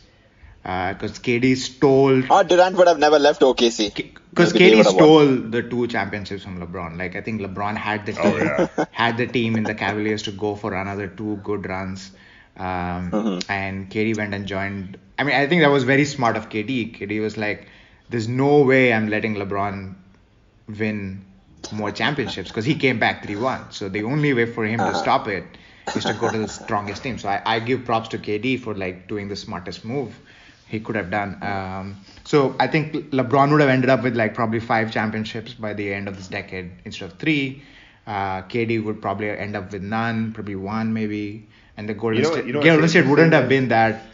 S2: because KD stole.
S1: Durant would have never left OKC.
S2: Because KD stole the 2 championships from LeBron. Like I think LeBron had the team, had the team in the Cavaliers to go for another 2 good runs, and KD went and joined. I mean, I think that was very smart of KD. KD was like, "There's no way I'm letting LeBron win more championships," because he came back 3-1. So the only way for him to stop it is to go to the strongest team. So I give props to KD for like doing the smartest move he could have done. So I think LeBron would have ended up with like probably 5 championships by the end of this decade instead of 3. KD would probably end up with none, probably 1 maybe. And the Golden State wouldn't have been that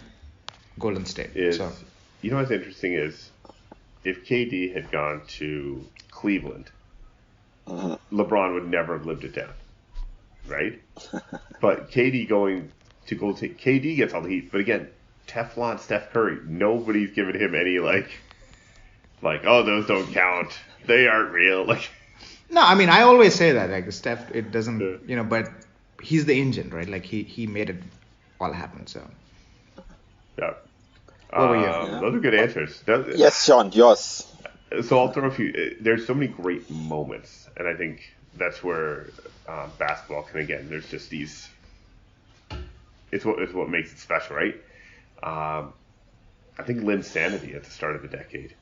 S2: Golden State.
S3: You know what's interesting is if KD had gone to Cleveland, LeBron would never have lived it down, right? But KD KD gets all the heat. But again, Teflon Steph Curry, nobody's giving him any like oh, those don't count, they aren't real. Like,
S2: no, I mean I always say that like Steph, it doesn't, but he's the engine, right? Like he made it all happen. So
S3: yeah.
S2: What were you?
S3: Those are good answers.
S1: Yes, Shaun, yours.
S3: So I'll throw a few. There's so many great moments, and I think that's where basketball can, again, there's just these. It's what makes it special, right? I think Linsanity at the start of the decade.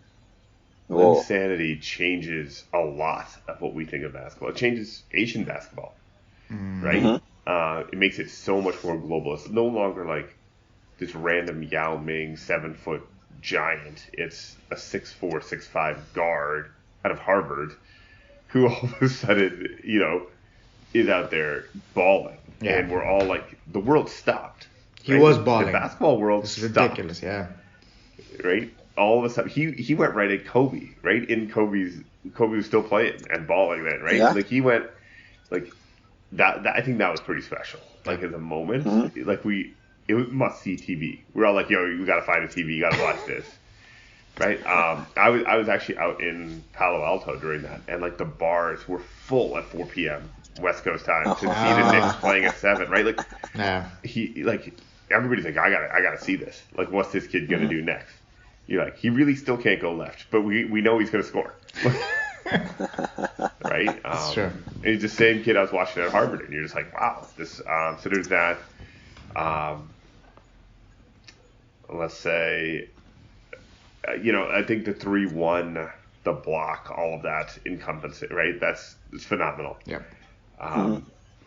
S3: Linsanity changes a lot of what we think of basketball. It changes Asian basketball, right? It makes it so much more global. It's no longer like this random Yao Ming 7-foot giant. It's a 6'4", 6'5" guard out of Harvard who all of a sudden, is out there balling. Yeah. And we're all like, the world stopped.
S2: He was balling.
S3: The basketball world
S2: it's
S3: stopped.
S2: Ridiculous, yeah.
S3: Right? All of a sudden, he went right at Kobe, right? Kobe was still playing and balling then, right?
S1: Yeah.
S3: Like he went, like that. I think that was pretty special. Like as a moment, like it was must see TV. We're all like, yo, you gotta find a TV, you gotta watch this. right? I was actually out in Palo Alto during that, and like the bars were full at 4 p.m. West Coast time to see the Knicks playing at 7, right? Like
S2: Yeah.
S3: Everybody's like, I gotta see this. Like, what's this kid gonna do next? You're like, he really still can't go left, but we know he's gonna score, right?
S2: That's true.
S3: And he's the same kid I was watching at Harvard, and you're just like, wow, this. So there's that. Let's say, I think the 3-1, the block, all of that encompasses, right? It's phenomenal.
S2: Yep.
S3: I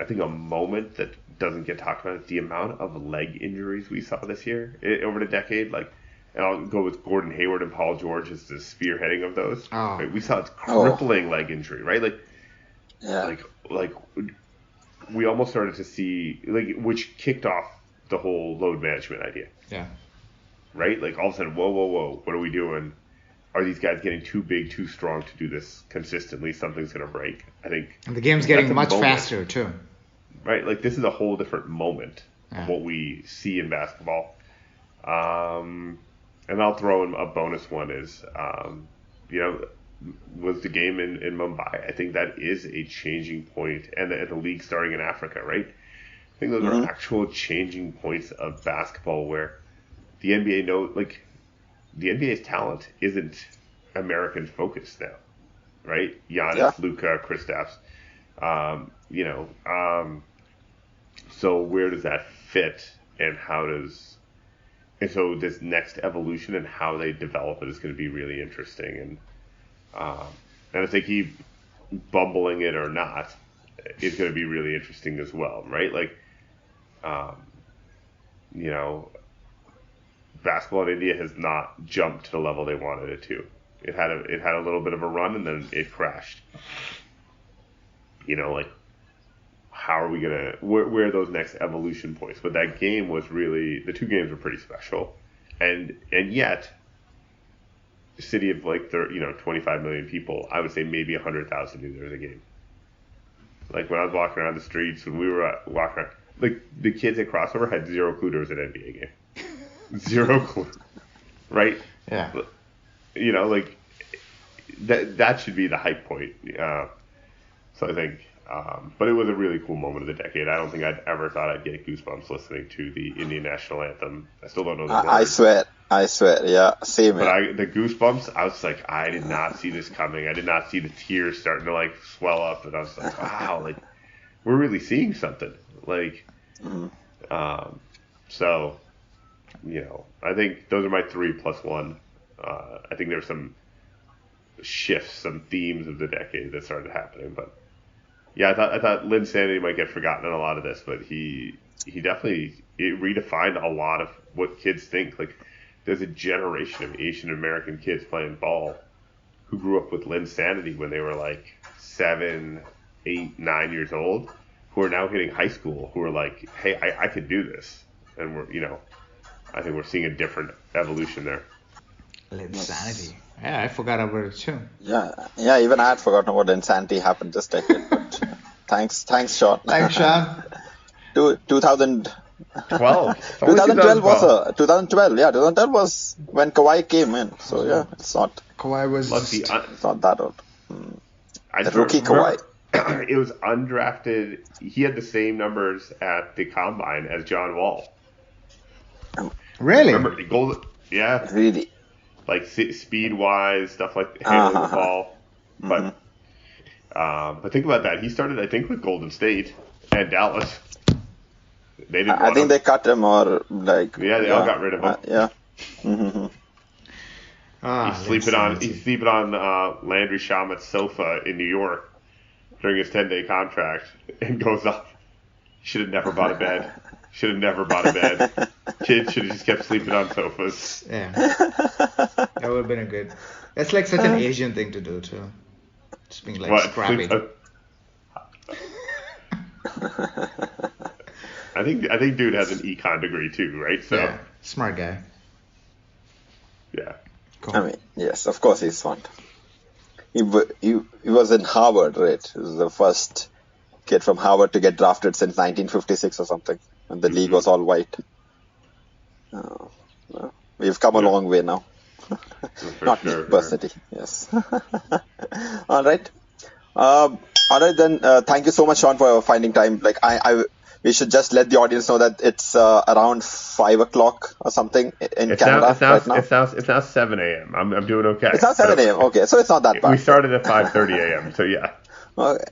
S3: think a moment that doesn't get talked about is the amount of leg injuries we saw this year over the decade. Like, and I'll go with Gordon Hayward and Paul George as the spearheading of those.
S2: Oh.
S3: Right? We saw crippling leg injury, right? Like we almost started to see, which kicked off the whole load management idea.
S2: Yeah.
S3: Right? Like, all of a sudden, whoa, what are we doing? Are these guys getting too big, too strong to do this consistently? Something's going to break. I think.
S2: And the game's getting much faster, too.
S3: Right? Like, this is a whole different moment
S2: Yeah.
S3: of what we see in basketball. And I'll throw in a bonus one is, was the game in Mumbai. I think that is a changing point, and the league starting in Africa, right? I think those are actual changing points of basketball where the NBA the NBA's talent isn't American focused now, right? Giannis, Luka, Kristaps, so where does that fit, and so this next evolution and how they develop it is going to be really interesting, and if they keep bumbling it or not, it's going to be really interesting as well, right? Like, basketball in India has not jumped to the level they wanted it to. It had a little bit of a run, and then it crashed. How are we gonna where are those next evolution points? But that game was really, the two games were pretty special, and yet a city of 25 million people, I would say maybe 100,000 knew there was a game. Like, when I was walking around the streets, when we were walking around, like, the kids at Crossover had zero clue there was an NBA game. Zero clue, right?
S2: Yeah.
S3: That should be the hype point. So I think, but it was a really cool moment of the decade. I don't think I'd ever thought I'd get goosebumps listening to the Indian national anthem. I still don't know the words.
S1: I swear, yeah, same.
S3: But the goosebumps, I was like, I did not see this coming. I did not see the tears starting to swell up, and I was like, wow, we're really seeing something. So, I think those are my 3 plus 1. I think there's some shifts, some themes of the decade that started happening. But yeah, I thought Lynn Sanity might get forgotten in a lot of this, but he definitely redefined a lot of what kids think. Like, there's a generation of Asian American kids playing ball who grew up with Lynn Sanity when they were 7, 8, 9 years old, who are now hitting high school, who are like, hey, I can do this. And I think we're seeing a different evolution there.
S2: Insanity. Yeah, I forgot about it too.
S1: Yeah, even I had forgotten about insanity happened this decade. But thanks, Shaun.
S2: Thanks, Shaun.
S3: 2012
S1: was when Kawhi came in. So yeah, it's not.
S2: Kawhi was.
S1: It's not that old.
S3: The
S1: rookie Kawhi.
S3: It was undrafted. He had the same numbers at the combine as John Wall.
S2: Really?
S3: Remember the goal? Yeah.
S1: Really.
S3: Speed wise, stuff like handling the ball. But think about that. He started, I think, with Golden State and Dallas. They didn't.
S1: I think they cut him or
S3: they all got rid of him.
S1: Yeah. Mm-hmm.
S3: He's sleeping on Landry Shamet's sofa in New York during his 10-day contract, and goes up. Should have never bought a bed. Kids should have just kept sleeping on sofas.
S2: Yeah. That would have been a good. That's such an Asian thing to do too. Just being scrappy.
S3: I think dude has an econ degree too, right? So
S2: yeah, smart guy.
S3: Yeah.
S2: Cool.
S1: I mean, yes, of course he's smart. He was in Harvard, right? He was the first kid from Harvard to get drafted since 1956 or something, and the league was all white. We've come a long way now. Not me
S3: sure.
S1: personally. Yes. All right. All right then. Thank you so much, Shaun, for finding time. Like we should just let the audience know that it's around 5 o'clock or something in Canada right now.
S3: It's now 7 a.m. I'm doing okay.
S1: It's now 7 a.m. Okay, so it's not that bad.
S3: We started at 5:30 a.m. So yeah.
S1: Okay.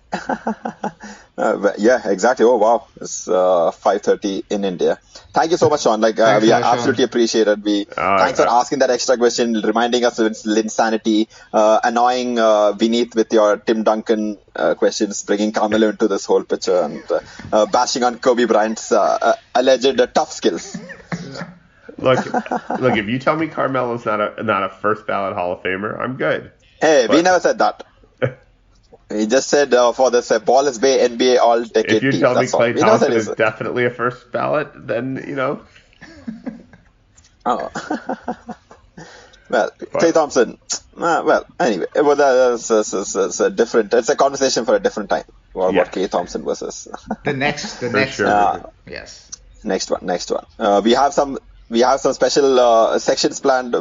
S1: Yeah, exactly. Oh wow, it's 5:30 in India. Thank you so much, Shaun. Like we absolutely appreciate it. Thanks for asking that extra question, reminding us of Linsanity, annoying Vineet with your Tim Duncan questions, bringing Carmelo into this whole picture, and bashing on Kobe Bryant's alleged tough skills.
S3: Look! If you tell me Carmelo's not a first ballot Hall of Famer, I'm good.
S1: Hey, we never said that. He just said for this Paulus Bay NBA all-decade
S3: If you
S1: team.
S3: tell me Klay Thompson is definitely a first ballot, then
S1: Oh. Well, Klay Thompson. Well, anyway, that's different. It's a conversation for a different time. What about Klay Thompson versus
S2: the next
S3: sure.
S2: Yes.
S1: Next one. We have some special segments planned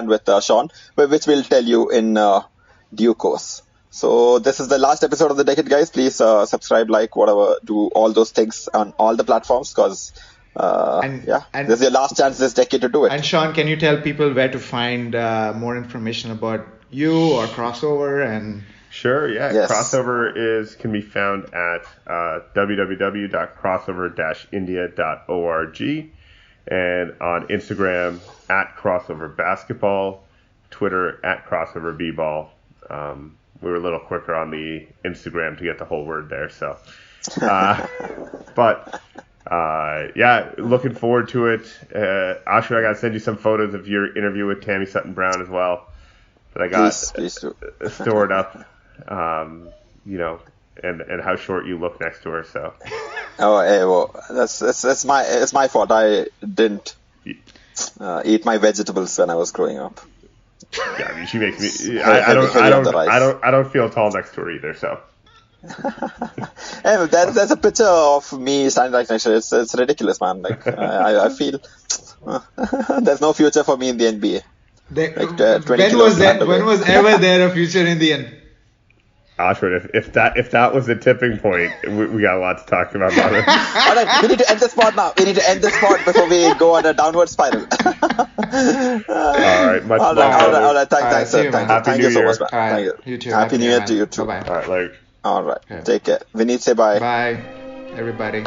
S1: with Shaun, which we'll tell you in due course. So this is the last episode of the decade, guys. Please subscribe, like, whatever, do all those things on all the platforms, because this is your last chance this decade to do it.
S2: And Shaun, can you tell people where to find more information about you or Crossover and?
S3: Sure, yeah.
S1: Yes.
S3: Crossover can be found at www.crossover-india.org, and on Instagram at Crossover Basketball, Twitter at Crossover B-Ball. We were a little quicker on the Instagram to get the whole word there, so. Looking forward to it. Ashwin, I got to send you some photos of your interview with Tammy Sutton Brown as well that I got stored up, and how short you look next to her. So.
S1: Oh, hey, well, it's my fault. I didn't eat my vegetables when I was growing up.
S3: Yeah, I mean, she makes me. I don't feel tall next to her either. So.
S1: Hey, there's a picture of me standing right next to her. It's ridiculous, man. Like I feel there's no future for me in the NBA.
S2: When was ever there a future in the end?
S3: Ashwin, if that was the tipping point, we got a lot to talk about.
S1: All right, we need to end the spot now. We need to end the spot before we go on a downward spiral.
S3: All right, much
S1: all right. Thanks, sir. Thank you so much, man.
S2: Thank
S1: you.
S2: You too.
S1: Happy New Year to you too.
S2: Bye.
S3: All right, later.
S1: All right. Take care. Vineet, say bye.
S2: Bye, everybody.